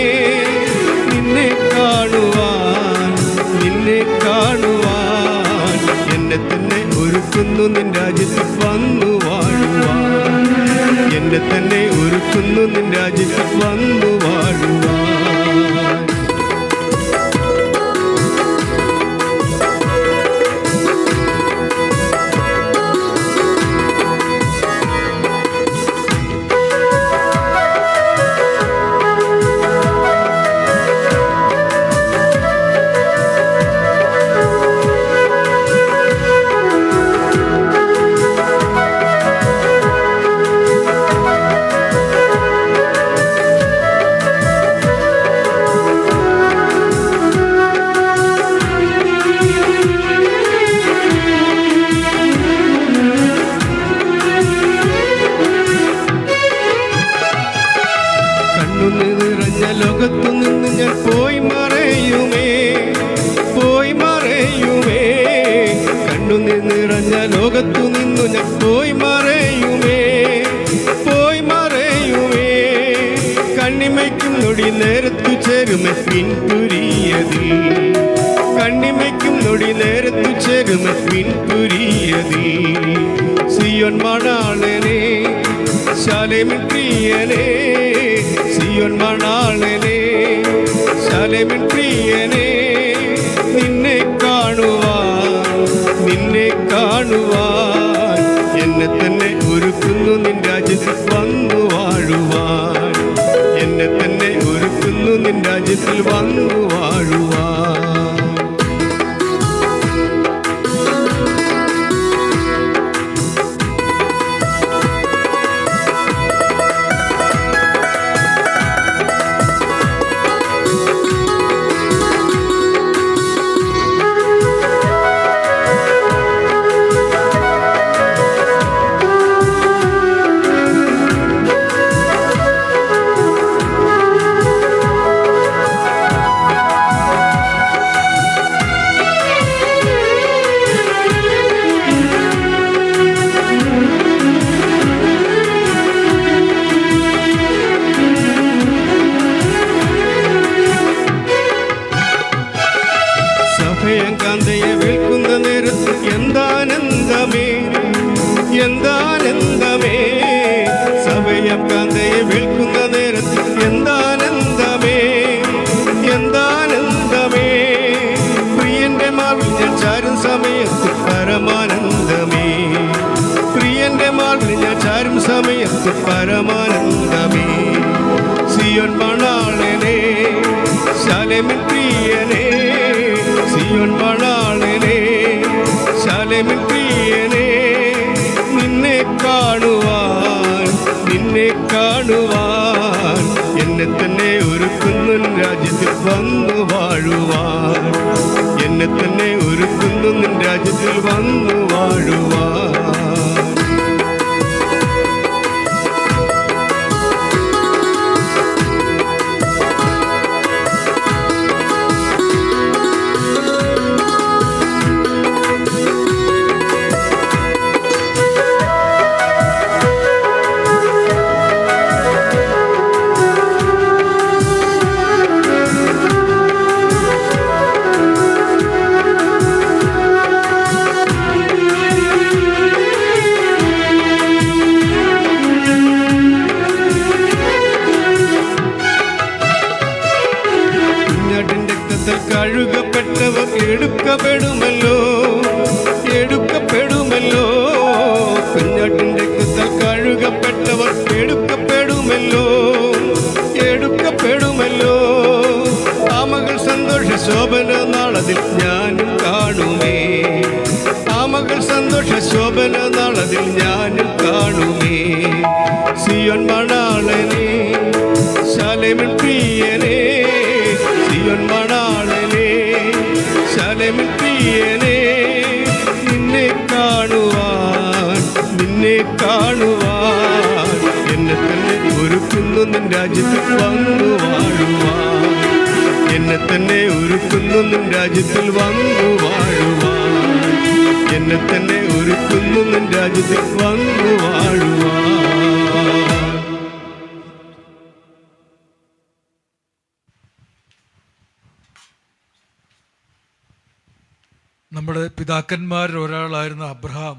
നിന്നെ കാണുവാൻ, നിന്നെ കാണുവാൻ എന്നെ തന്നെ ഒരുക്കുന്നു നിൻ രാജ്യത്തിൽ വന്നു വാഴുവാൻ, എന്നെ തന്നെ ഒരുക്കുന്നു നിൻ രാജ്യത്തിൽ വന്നു വാഴുവാൻ. ലോകത്തു നിന്ന് ഞാൻ പോയി മറയുമേ, പോയി മറയുമേ, കണ്ണുനീർ നിറഞ്ഞ ലോകത്തു നിന്നു ഞാൻ പോയി മറയുമേ, പോയി മറയുമേ, കണ്ണിമയ്ക്കും നൊടി നേരത്തു ചേരുമേ പിൻപുരിയതിൽ, കണ്ണിമയ്ക്കും നൊടി നേരത്തു ചേരുമേ പിൻപുരിയതിൽ. സിയോൻ മണാളനെ, ശാലേമിൻ പ്രിയനെ, സിയോൻ മണാളനെ, ശാലേമിൻ പ്രിയനെ, നിന്നെ കാണുവാൻ, നിന്നെ കാണുവാൻ എന്നെ തന്നെ ഒരുക്കുന്നു നിൻ രാജ്യത്തിൽ വന്നു വാഴുവാൻ, എന്നെ തന്നെ ഒരുക്കുന്നു നിൻ രാജ്യത്തിൽ വന്നു വാഴുവാൻ. കാന്തയെ വിൽക്കുന്ന നേരത്ത് എന്താനന്ദമേ, എന്താനന്ദമേ, സഭയം കാന്തയെ വിൽക്കുന്ന നേരത്ത് എന്താനന്ദമേ, എന്താനന്ദമേ, പ്രിയന്റെ മാർവിൽ ഞാൻ ചാരും സമയത്ത് പരമാനന്ദമേ, പ്രിയന്റെ മാർവിൽ ഞാൻ ചാരും സമയത്ത് പരമാനന്ദമേ. സിയോൻ മണാളനെ, ശാലേമിൻ പ്രിയനെ, സിയോൻ മണാളനെ, ശാലേമിൻ പ്രിയനെ, നിന്നെ കാണുവാൻ, നിന്നെ കാണുവാൻ എന്നെ തന്നെ ഒരുക്കുന്നു രാജ്യത്തിൽ വന്നു വാഴുവാൻ, എന്നെ തന്നെ ഒരുക്കുന്നു നിൻ രാജ്യത്തിൽ വന്നു വാഴുവാൻ. കഴുകപ്പെട്ടവർ എടുക്കപ്പെടുമല്ലോ, എടുക്കപ്പെടുമല്ലോ, കുഞ്ഞാട്ടിൻ്റെ രക്തത്താൽ കഴുകപ്പെട്ടവർ എടുക്കപ്പെടുമല്ലോ, എടുക്കപ്പെടുമല്ലോ. ആമകൾ സന്തോഷ ശോഭന നാളതിൽ ഞാനും കാണുമേ, ആമകൾ സന്തോഷ ശോഭന നാളതിൽ ഞാനും കാണുമേ. സിയോൻ മണാളനെ, ശാലേമിൻ പ്രിയനെ, സിയോൻ മണാളനെ, ശാലേമിൻ പ്രിയനെ, നിന്നെ കാണുവാൻ, നിന്നെ കാണുവാൻ എന്നെ തന്നെ ഒരുക്കുന്നു നിൻ രാജ്യത്തിൽ വന്നു വാഴുവാൻ, എന്നെ തന്നെ ഒരുക്കുന്നു നിൻ രാജ്യത്തിൽ വന്നു വാഴുവാൻ, എന്നെ തന്നെ ഒരുക്കുന്നു നിൻ രാജ്യത്തിൽ വന്നു വാഴുവാൻ. നമ്മുടെ പിതാക്കന്മാരിൽ ഒരാളായിരുന്ന അബ്രഹാം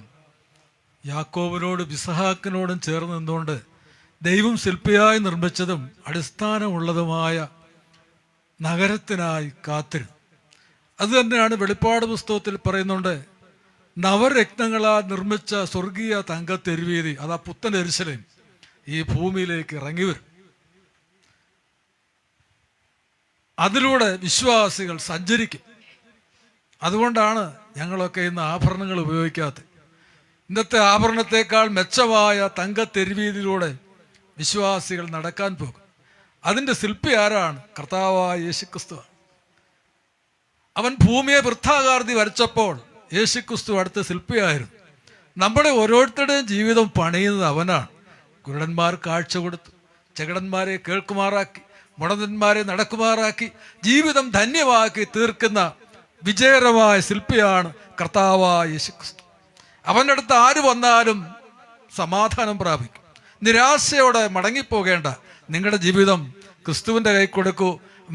യാക്കോബിനോടും ഇസഹാക്കിനോടും ചേർന്ന് നിന്നുകൊണ്ട് ദൈവം ശില്പിയായി നിർമ്മിച്ചതും അടിസ്ഥാനമുള്ളതുമായ നഗരത്തിനായി കാത്തിരുന്നു. അത് തന്നെയാണ് വെളിപ്പാട് പുസ്തകത്തിൽ പറയുന്നുണ്ട്, നവരത്നങ്ങളാൽ നിർമ്മിച്ച സ്വർഗീയ തങ്കത്തെരുവീതി, അതാ പുത്തൻ യെരൂശലേം ഈ ഭൂമിയിലേക്ക് ഇറങ്ങി വരും. അതിലൂടെ വിശ്വാസികൾ സഞ്ചരിക്കും. അതുകൊണ്ടാണ് ഞങ്ങളൊക്കെ ഇന്ന് ആഭരണങ്ങൾ ഉപയോഗിക്കാത്തത്. ഇന്നത്തെ ആഭരണത്തെക്കാൾ മെച്ചമായ തങ്കത്തെരുവീതിയിലൂടെ വിശ്വാസികൾ നടക്കാൻ പോകും. അതിൻ്റെ ശില്പി ആരാണ്? കർത്താവായ യേശുക്രിസ്തുവാണ്. അവൻ ഭൂമിയെ വൃത്താകാർത്തി വരച്ചപ്പോൾ യേശുക്രിസ്തു അടുത്ത ശില്പിയായിരുന്നു. നമ്മുടെ ഓരോരുത്തരുടെയും ജീവിതം പണിയുന്നത് അവനാണ്. കുരുടന്മാർ കാഴ്ച കൊടുത്തു, ചെകിടന്മാരെ കേൾക്കുമാറാക്കി, മുടന്തന്മാരെ നടക്കുമാറാക്കി, ജീവിതം ധന്യമാക്കി തീർക്കുന്ന വിജയകരമായ ശില്പിയാണ് കർത്താവായ യേശുക്രിസ്തു. അവൻ്റെ അടുത്ത് ആര് വന്നാലും സമാധാനം പ്രാപിക്കും. നിരാശയോടെ മടങ്ങിപ്പോകേണ്ട. നിങ്ങളുടെ ജീവിതം ക്രിസ്തുവിൻ്റെ കൈ കൊടുക്കൂ,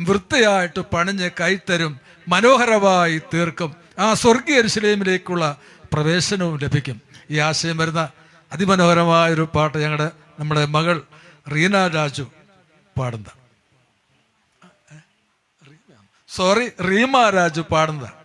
വൃത്തിയായിട്ട് പണിഞ്ഞ് കൈത്തരും, മനോഹരമായി തീർക്കും. ആ സ്വർഗീയ യെരൂശലേമിലേക്കുള്ള പ്രവേശനവും ലഭിക്കും. ഈ ആശയം വരുന്ന അതിമനോഹരമായൊരു പാട്ട് നമ്മുടെ മകൾ റീന രാജു പാടുന്നതാണ്. റീമ രാജു പാടുന്നതാണ്.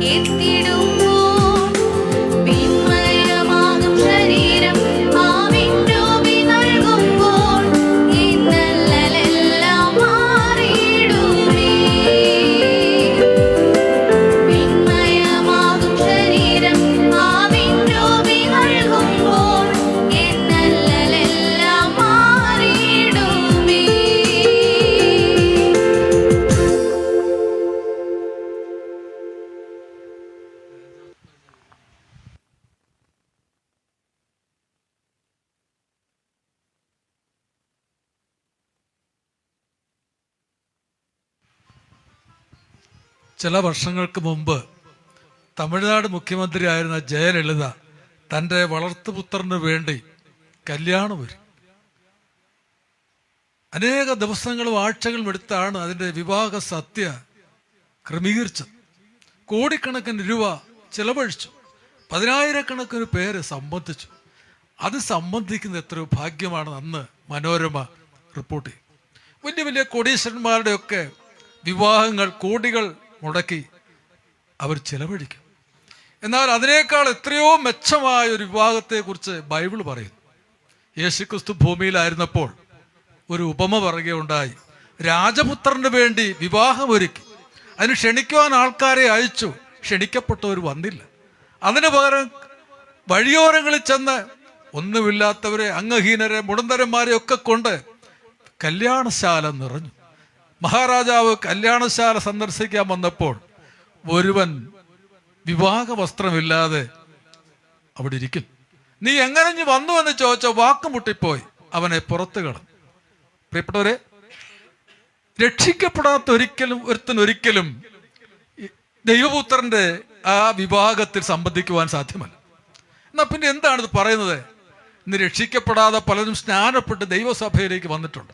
എത്തിടുമ്പോൾ വിസ്മയമാകും ശരീരം ആവിൻ രൂപി നൽകുമ്പോൾ ഇന്നലെല്ലാം മാറിയിടുമേ. വിസ്മയമാകും ശരീരം ആവിൻ രൂപി നൽകുമ്പോൾ ഇന്നലെല്ലാം മാറിയിടുമേ. ചില വർഷങ്ങൾക്ക് മുമ്പ് തമിഴ്നാട് മുഖ്യമന്ത്രിയായിരുന്ന ജയലളിത തൻ്റെ വളർത്തുപുത്രന് വേണ്ടി കല്യാണം ഒരുക്കി. അനേക ദിവസങ്ങളും ആഴ്ചകളും എടുത്താണ് അതിൻ്റെ വിവാഹ സദ്യ ക്രമീകരിച്ചത്. കോടിക്കണക്കിന് രൂപ ചിലവഴിച്ചു. 10,000-കണക്കിന് പേര് സംബന്ധിച്ചു. അത് സംബന്ധിക്കുന്ന എത്രയോ ഭാഗ്യമാണ് അന്ന് മനോരമ റിപ്പോർട്ട് ചെയ്തു. വലിയ വലിയ കോടീശ്വരന്മാരുടെയൊക്കെ വിവാഹങ്ങൾ കോടികൾ മുടക്കി അവർ ചിലവഴിക്കും. എന്നാൽ അതിനേക്കാൾ എത്രയോ മെച്ചമായ ഒരു വിവാഹത്തെക്കുറിച്ച് ബൈബിൾ പറയുന്നു. യേശുക്രിസ്തു ഭൂമിയിലായിരുന്നപ്പോൾ ഒരു ഉപമ പറയുകയുണ്ടായി. രാജപുത്രന് വേണ്ടി വിവാഹമൊരുക്കി. അതിന് ക്ഷണിക്കുവാൻ ആൾക്കാരെ അയച്ചു. ക്ഷണിക്കപ്പെട്ടവർ വന്നില്ല. അതിന് പകരം വഴിയോരങ്ങളിൽ ചെന്ന് ഒന്നുമില്ലാത്തവരെ, അംഗഹീനരെ, മുടന്തരന്മാരെ ഒക്കെ കൊണ്ട് കല്യാണശാല നിറഞ്ഞു. മഹാരാജാവ് കല്യാണശാല സന്ദർശിക്കാൻ വന്നപ്പോൾ ഒരുവൻ വിവാഹ വസ്ത്രമില്ലാതെ അവിടെ ഇരിക്കുന്നു. നീ എങ്ങനെ ഇനി വന്നു എന്ന് ചോദിച്ച വാക്കുമുട്ടിപ്പോയി അവനെ പുറത്തു കളഞ്ഞു. പ്രിയപ്പെട്ടവരെ, രക്ഷിക്കപ്പെടാത്ത ഒരുത്തനൊരിക്കലും ദൈവപുത്രന്റെ ആ വിഭാഗത്തിൽ സംബന്ധിക്കുവാൻ സാധ്യമല്ല. എന്നാ പിന്നെ എന്താണിത് പറയുന്നത്? ഇന്ന് രക്ഷിക്കപ്പെടാതെ പലരും സ്നാനപ്പെട്ട് ദൈവസഭയിലേക്ക് വന്നിട്ടുണ്ട്.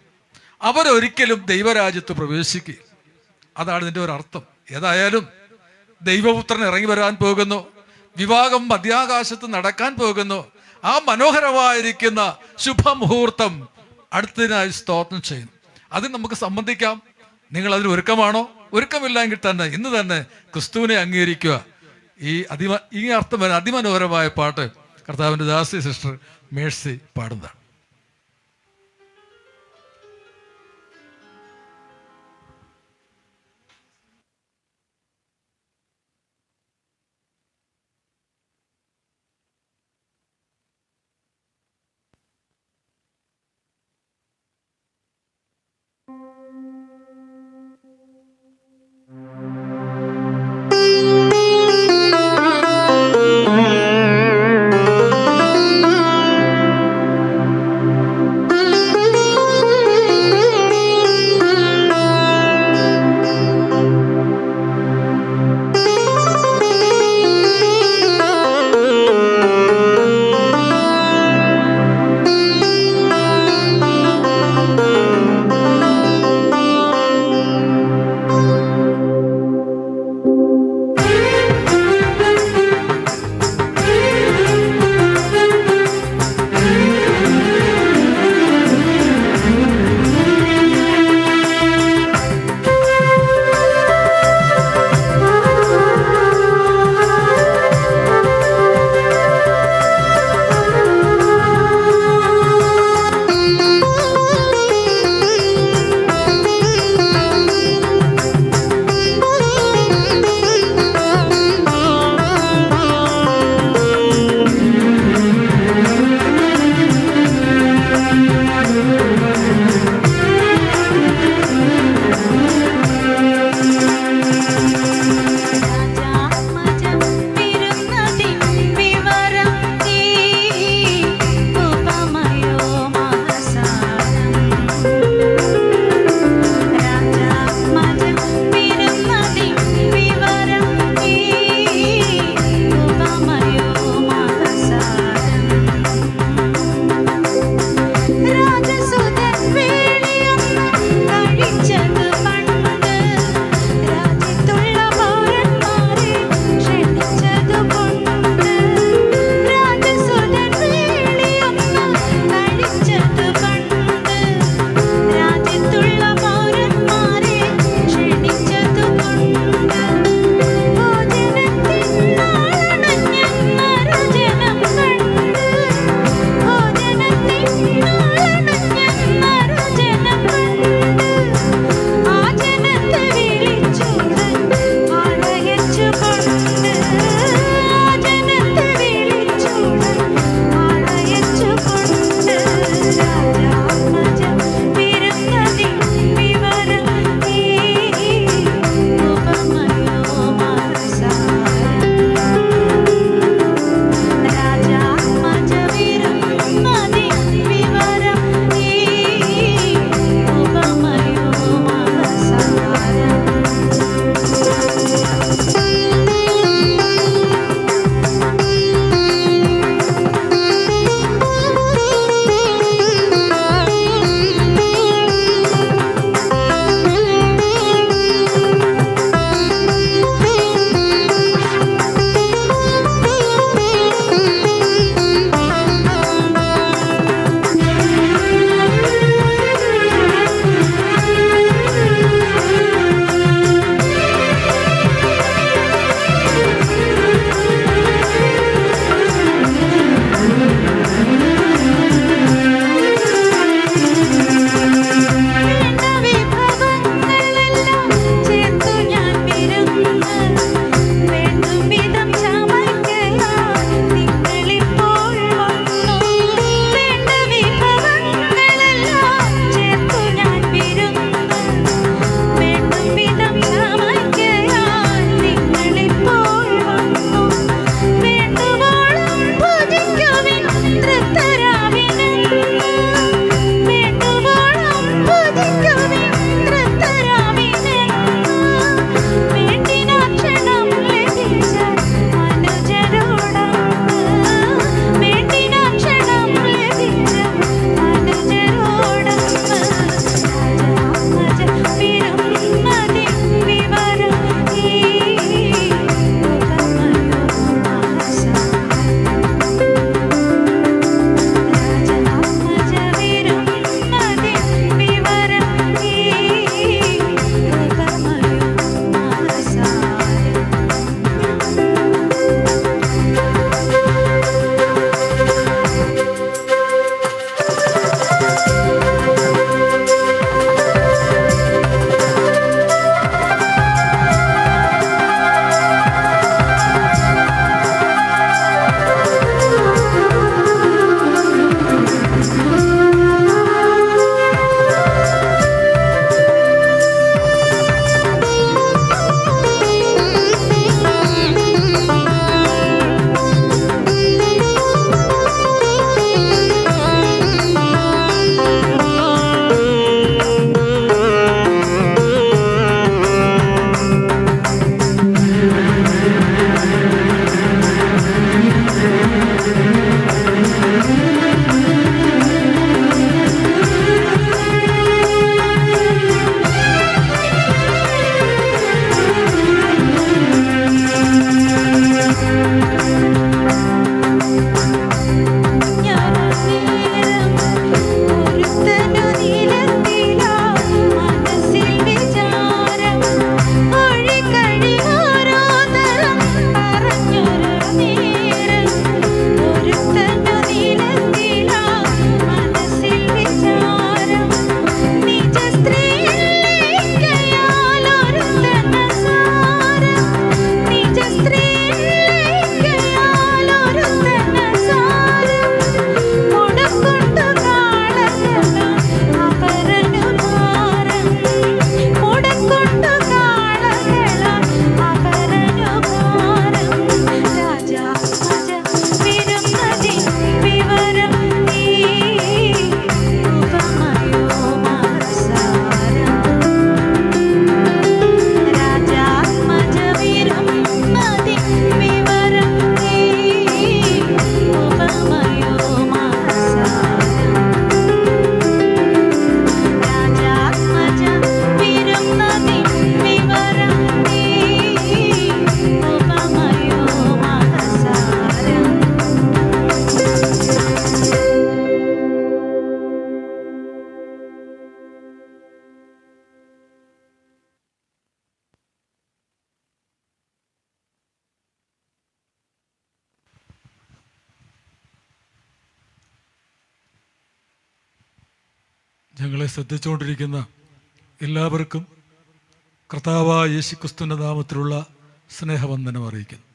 അവരൊരിക്കലും ദൈവരാജ്യത്ത് പ്രവേശിക്കുക. അതാണ് ഇതിൻ്റെ ഒരർത്ഥം. ഏതായാലും ദൈവപുത്രൻ ഇറങ്ങി വരാൻ പോകുന്നു. വിവാഹം മധ്യാകാശത്ത് നടക്കാൻ പോകുന്നു. ആ മനോഹരമായിരിക്കുന്ന ശുഭമുഹൂർത്തം അടുത്തതിനായി സ്തോത്രം ചെയ്യുന്നു. അതിന് നമുക്ക് സംബന്ധിക്കാം. നിങ്ങൾ അതിന് ഒരുക്കമാണോ? ഒരുക്കമില്ലെങ്കിൽ തന്നെ ഇന്ന് തന്നെ ക്രിസ്തുവിനെ അംഗീകരിക്കുക. ഈ അർത്ഥം വരെ അതിമനോഹരമായ പാട്ട് കർത്താവിൻ്റെ ദാസി സിസ്റ്റർ മേഴ്സി പാടുന്നതാണ്. ഞങ്ങളെ ശ്രദ്ധിച്ചുകൊണ്ടിരിക്കുന്ന എല്ലാവർക്കും കർത്താവായ യേശുക്രിസ്തുവിൻ്റെ നാമത്തിലുള്ള സ്നേഹവന്ദനം അറിയിക്കുന്നു.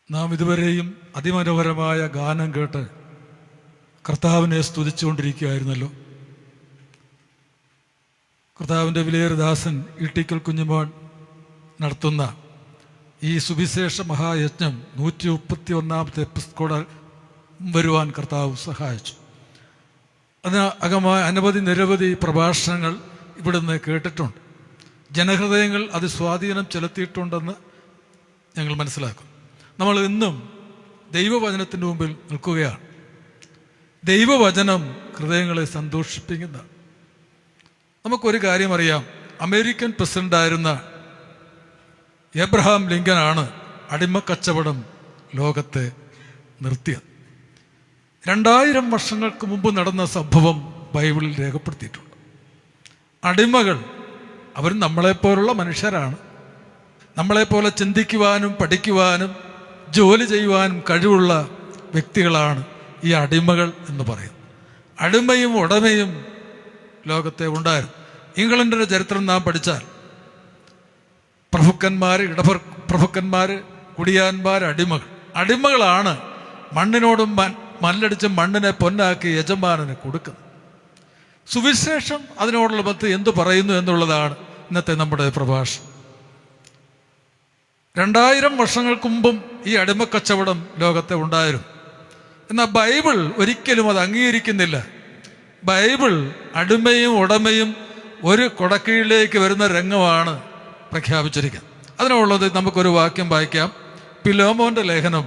നാം ഇതുവരെയും അതിമനോഹരമായ ഗാനം കേട്ട് കർത്താവിനെ സ്തുതിച്ചുകൊണ്ടിരിക്കുകയായിരുന്നല്ലോ. കർത്താവിൻ്റെ വിലയേറിയദാസൻ ഇട്ടിക്കൽ കുഞ്ഞുമോൻ നടത്തുന്ന ഈ സുവിശേഷ മഹായജ്ഞം 131ാമത്തെ എപ്പിസ്കോഡ് വരുവാൻ കർത്താവ് സഹായിച്ചു. അതിന് അനവധി നിരവധി പ്രഭാഷണങ്ങൾ ഇവിടുന്ന് കേട്ടിട്ടുണ്ട്. ജനഹൃദയങ്ങൾ അത് സ്വാധീനം ചെലുത്തിയിട്ടുണ്ടെന്ന് ഞങ്ങൾ മനസ്സിലാക്കും. നമ്മൾ ഇന്നും ദൈവവചനത്തിൻ്റെ മുമ്പിൽ നിൽക്കുകയാണ്. ദൈവവചനം ഹൃദയങ്ങളെ സന്തോഷിപ്പിക്കുന്ന. നമുക്കൊരു കാര്യം അറിയാം. അമേരിക്കൻ പ്രസിഡൻ്റായിരുന്ന എബ്രഹാം ലിങ്കനാണ് അടിമക്കച്ചവടം ലോകത്തെ നിർത്തിയത്. 2000 വർഷങ്ങൾക്ക് മുമ്പ് നടന്ന സംഭവം ബൈബിളിൽ രേഖപ്പെടുത്തിയിട്ടുണ്ട്. അടിമകൾ അവർ നമ്മളെപ്പോലുള്ള മനുഷ്യരാണ്. നമ്മളെപ്പോലെ ചിന്തിക്കുവാനും പഠിക്കുവാനും ജോലി ചെയ്യുവാനും കഴിവുള്ള വ്യക്തികളാണ് ഈ അടിമകൾ എന്ന് പറയുന്നത്. അടിമയും ഉടമയും ലോകത്തെ ഉണ്ടായിരുന്നു. ഇംഗ്ലണ്ടിൻ്റെ ചരിത്രം നാം പഠിച്ചാൽ പ്രഭുക്കന്മാർ, പ്രഭുക്കന്മാർ, കുടിയാന്മാർ, അടിമകളാണ് മണ്ണിനോടും മല്ലടിച്ച് മണ്ണിനെ പൊന്നാക്കി യജമാനന് കൊടുക്കുന്നത്. സുവിശേഷം അതിനോടുള്ള ബന്ധം എന്തു പറയുന്നു എന്നുള്ളതാണ് ഇന്നത്തെ നമ്മുടെ പ്രഭാഷണം. 2000 വർഷങ്ങൾക്ക് മുമ്പും ഈ അടിമക്കച്ചവടം ലോകത്തെ ഉണ്ടായിരുന്നു. എന്നാൽ ബൈബിൾ ഒരിക്കലും അത് അംഗീകരിക്കുന്നില്ല. ബൈബിൾ അടിമയും ഉടമയും ഒരു കൊടക്കീഴിലേക്ക് വരുന്ന രംഗമാണ് പ്രഖ്യാപിച്ചിരിക്കുന്നത്. അതിനുള്ളത് നമുക്കൊരു വാക്യം വായിക്കാം. പിലോമോൻ്റെ ലേഖനം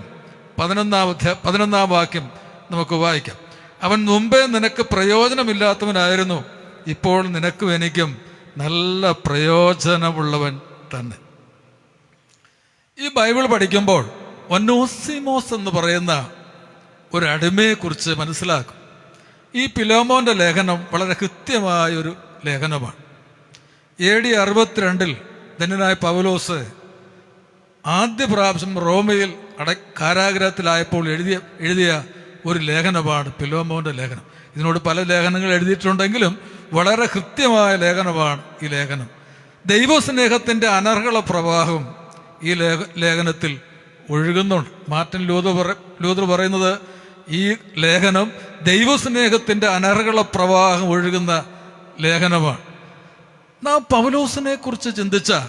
11ാം വാക്യം നമുക്ക് വായിക്കാം. അവൻ മുമ്പേ നിനക്ക് പ്രയോജനമില്ലാത്തവനായിരുന്നു, ഇപ്പോൾ നിനക്കും എനിക്കും നല്ല പ്രയോജനമുള്ളവൻ തന്നെ. ഈ ബൈബിൾ പഠിക്കുമ്പോൾ ഒനോസിമോസ് എന്ന് പറയുന്ന ഒരു അടിമയെക്കുറിച്ച് മനസ്സിലാക്കും. ഈ പിലോമോൻ്റെ ലേഖനം വളരെ കൃത്യമായൊരു ലേഖനമാണ്. AD 62 ധന്യനായ പൗലോസ് ആദ്യ പ്രാവശ്യം റോമയിൽ കാരാഗ്രഹത്തിലായപ്പോൾ എഴുതിയ ഒരു ലേഖനമാണ് പിലോമോൻ്റെ ലേഖനം. ഇതിനോട് പല ലേഖനങ്ങൾ എഴുതിയിട്ടുണ്ടെങ്കിലും വളരെ കൃത്യമായ ലേഖനമാണ് ഈ ലേഖനം. ദൈവസ്നേഹത്തിൻ്റെ അനർഹള പ്രവാഹം ഈ ലേഖനത്തിൽ ഒഴുകുന്നുണ്ട്. മാർട്ടിൻ ലൂതർ പറയുന്നത് ഈ ലേഖനം ദൈവസ്നേഹത്തിൻ്റെ അനർഹള പ്രവാഹം ഒഴുകുന്ന ലേഖനമാണ്. നാം പൗലോസിനെ കുറിച്ച് ചിന്തിച്ചാൽ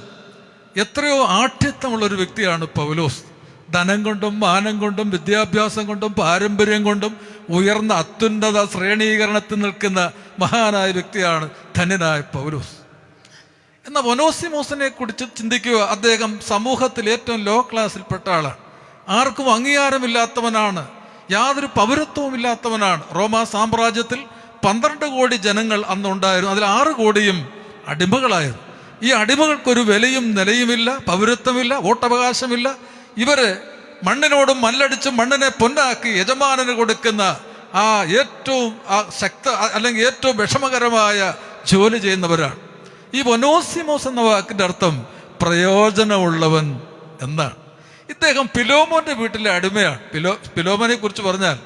എത്രയോ ആഠ്യത്വമുള്ളൊരു വ്യക്തിയാണ് പൗലോസ്. ധനം കൊണ്ടും മാനം കൊണ്ടും വിദ്യാഭ്യാസം കൊണ്ടും പാരമ്പര്യം കൊണ്ടും ഉയർന്ന അത്യുന്നത ശ്രേണീകരണത്തിൽ നിൽക്കുന്ന മഹാനായ വ്യക്തിയാണ് ധന്യനായ പൗലോസ്. എന്നാൽ ഒനോസിമോസിനെ കുറിച്ച് ചിന്തിക്കുക. അദ്ദേഹം സമൂഹത്തിൽ ഏറ്റവും ലോ ക്ലാസ്സിൽപ്പെട്ട ആളാണ്. ആർക്കും അംഗീകാരമില്ലാത്തവനാണ്. യാതൊരു പൗരത്വവും ഇല്ലാത്തവനാണ്. റോമാ സാമ്രാജ്യത്തിൽ 12 കോടി ജനങ്ങൾ അന്നുണ്ടായിരുന്നു. അതിൽ 6 കോടിയും അടിമകളായിരുന്നു. ഈ അടിമകൾക്കൊരു വിലയും നിലയുമില്ല, പൗരത്വമില്ല, വോട്ടവകാശമില്ല. ഇവര് മണ്ണിനോടും മല്ലടിച്ച് മണ്ണിനെ പൊന്നാക്കി യജമാനന് കൊടുക്കുന്ന ഏറ്റവും അല്ലെങ്കിൽ ഏറ്റവും വിഷമകരമായ ജോലി ചെയ്യുന്നവരാണ്. ഈ ഒനോസിമോസ് എന്ന വാക്കിൻ്റെ അർത്ഥം പ്രയോജനമുള്ളവൻ എന്നാണ്. ഇദ്ദേഹം പിലോമോൻ്റെ വീട്ടിലെ അടിമയാണ്. പിലോമോനെ കുറിച്ച് പറഞ്ഞാൽ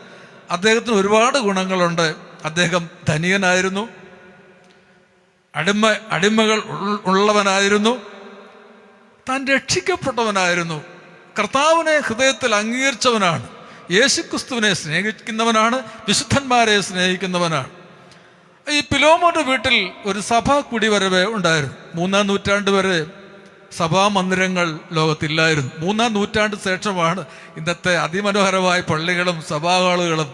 അദ്ദേഹത്തിന് ഒരുപാട് ഗുണങ്ങളുണ്ട്. അദ്ദേഹം ധനികനായിരുന്നു, അടിമകൾ ഉള്ളവനായിരുന്നു, താൻ രക്ഷിക്കപ്പെട്ടവനായിരുന്നു, കർത്താവിനെ ഹൃദയത്തിൽ അംഗീകരിച്ചവനാണ്, യേശുക്രിസ്തുവിനെ സ്നേഹിക്കുന്നവനാണ്, വിശുദ്ധന്മാരെ സ്നേഹിക്കുന്നവനാണ്. ഈ പിലോമോൻ്റെ വീട്ടിൽ ഒരു സഭാ കുടിവരവ് ഉണ്ടായിരുന്നു. 3ാം നൂറ്റാണ്ട് വരെ സഭാമന്ദിരങ്ങൾ ലോകത്തില്ലായിരുന്നു. 3ാം നൂറ്റാണ്ട് ശേഷമാണ് ഇന്നത്തെ അതിമനോഹരമായ പള്ളികളും സഭാഹാളുകളും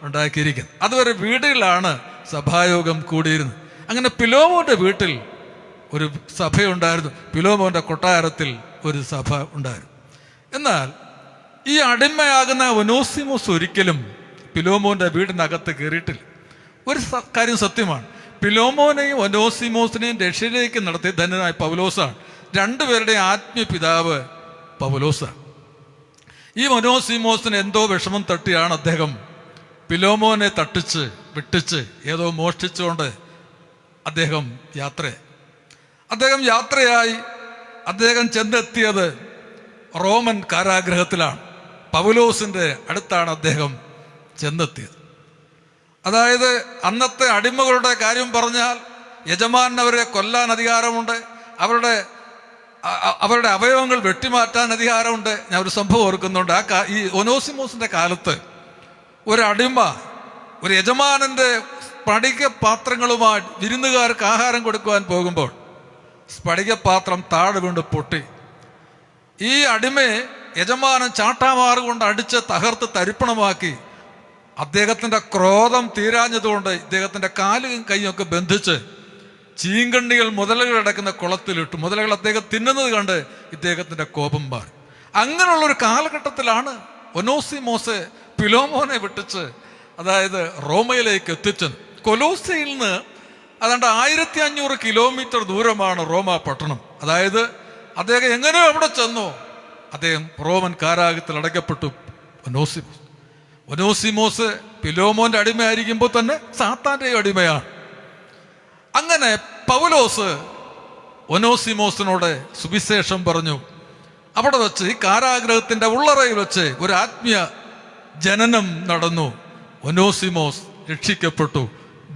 ഉണ്ടാക്കിയിരിക്കുന്നത്. അതുവരെ വീടുകളിലാണ് സഭായോഗം കൂടിയിരുന്നത്. അങ്ങനെ പിലോമോൻ്റെ വീട്ടിൽ ഒരു സഭയുണ്ടായിരുന്നു. പിലോമോൻ്റെ കൊട്ടാരത്തിൽ ഒരു സഭ ഉണ്ടായിരുന്നു. എന്നാൽ ഈ അടിമയാകുന്ന ഒനോസിമോസ് ഒരിക്കലും പിലോമോൻ്റെ വീടിനകത്ത് കയറിയിട്ടില്ല. ഒരു കാര്യം സത്യമാണ്. പിലോമോനെയും ഒനോസിമോസിനെയും രക്ഷയിലേക്ക് നടത്തിയ ധന്യനായ പൗലോസാണ്. 2 പേരുടെയും ആത്മീയ പിതാവ് പൗലോസാണ്. ഈ ഒനോസിമോസിന് എന്തോ വിഷമം തട്ടിയാണ് അദ്ദേഹം പിലോമോനെ വിട്ടിച്ച് ഏതോ മോഷ്ടിച്ചുകൊണ്ട് അദ്ദേഹം യാത്രയായി അദ്ദേഹം ചെന്നെത്തിയത് റോമൻ കാരാഗ്രഹത്തിലാണ്. പൗലോസിൻ്റെ അടുത്താണ് അദ്ദേഹം ചെന്നെത്തിയത്. അതായത് അന്നത്തെ അടിമകളുടെ കാര്യം പറഞ്ഞാൽ യജമാനൻ അവരെ കൊല്ലാൻ അധികാരമുണ്ട്, അവരുടെ അവയവങ്ങൾ വെട്ടിമാറ്റാൻ അധികാരമുണ്ട്. ഞാൻ ഒരു സംഭവം ഓർക്കുന്നുണ്ട്. ഈ ഒനോസിമോസിന്റെ കാലത്ത് ഒരടിമ ഒരു യജമാനന്റെ സ്ഫടിക പാത്രങ്ങളുമായി വിരുന്നുകാർക്ക് ആഹാരം കൊടുക്കുവാൻ പോകുമ്പോൾ സ്ഫടികപാത്രം താഴെ വീണ്ട് പൊട്ടി. ഈ അടിമയെ യജമാനൻ ചാട്ടാമാറ് കൊണ്ട് അടിച്ച് തകർത്ത് തരിപ്പണമാക്കി. അദ്ദേഹത്തിന്റെ ക്രോധം തീരാഞ്ഞതുകൊണ്ട് ഇദ്ദേഹത്തിന്റെ കാലും കൈയൊക്കെ ബന്ധിച്ച് ചീങ്കണ്ണികൾ മുതലകൾ അടക്കുന്ന കുളത്തിലിട്ടു. മുതലകൾ അദ്ദേഹം തിന്നുന്നത് കണ്ട് ഇദ്ദേഹത്തിന്റെ കോപം മാറി. അങ്ങനെയുള്ളൊരു കാലഘട്ടത്തിലാണ് ഒനോസിമോസ് പിലോമോനെ വിട്ടിച്ച് അതായത് റോമയിലേക്ക് എത്തിച്ചത്. കൊലോസയിൽ നിന്ന് അതാണ്ട് 1500 കിലോമീറ്റർ ദൂരമാണ് റോമ പട്ടണം. അതായത് അദ്ദേഹം എങ്ങനെയോ അവിടെ ചെന്നു. അദ്ദേഹം റോമൻ കാരാഗ്രഹത്തിൽ അടയ്ക്കപ്പെട്ടു. ഒനോസിമോസ് പിലോമോന്റെ അടിമയായിരിക്കുമ്പോൾ തന്നെ സാത്താന്റെയും അടിമയാണ്. അങ്ങനെ പൗലോസ് ഒനോസിമോസിനോട് സുവിശേഷം പറഞ്ഞു. അവിടെ വെച്ച് ഈ കാരാഗ്രഹത്തിന്റെ ഉള്ളറയിൽ വെച്ച് ഒരു ആത്മീയ ജനനം നടന്നു. ഒനോസിമോസ് രക്ഷിക്കപ്പെട്ടു,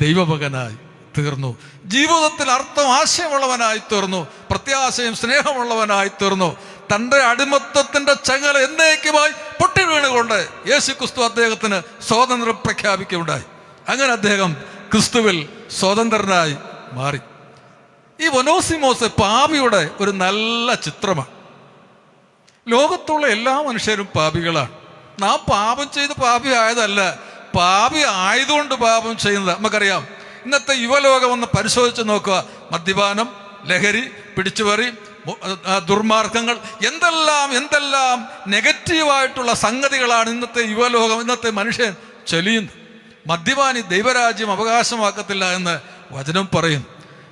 ദൈവമകനായി തീർന്നു, ജീവിതത്തിൽ അർത്ഥം ആശയമുള്ളവനായി തീർന്നു, പ്രത്യാശയും സ്നേഹമുള്ളവനായി തീർന്നു. തൻ്റെ അടിമത്വത്തിന്റെ ചങ്ങല എന്നേക്കുമായി പൊട്ടി വീണുകൊണ്ട് യേശുക്രിസ്തു അദ്ദേഹത്തിന് സ്വാതന്ത്ര്യം പ്രഖ്യാപിക്കുകയുണ്ടായി. അങ്ങനെ അദ്ദേഹം ക്രിസ്തുവിൽ സ്വതന്ത്രനായി മാറി. ഈ ഒനോസിമോസ് പാപിയുടെ ഒരു നല്ല ചിത്രമാണ്. ലോകത്തുള്ള എല്ലാ മനുഷ്യരും പാപികളാണ്. നാം പാപം ചെയ്ത് പാപി ആയതല്ല, പാപി ആയതുകൊണ്ട് പാപം ചെയ്യുന്നത്. നമുക്കറിയാം, ഇന്നത്തെ യുവലോകം ഒന്ന് പരിശോധിച്ച് നോക്കുക. മദ്യപാനം, ലഹരി, പിടിച്ചുപറി, ദുർമാർഗങ്ങൾ, എന്തെല്ലാം നെഗറ്റീവായിട്ടുള്ള സംഗതികളാണ് ഇന്നത്തെ യുവലോകം, ഇന്നത്തെ മനുഷ്യൻ ചൊല്ലുന്നത്. മദ്യപാനി ദൈവരാജ്യം അവകാശമാക്കത്തില്ല എന്ന് വചനം പറയുന്നു.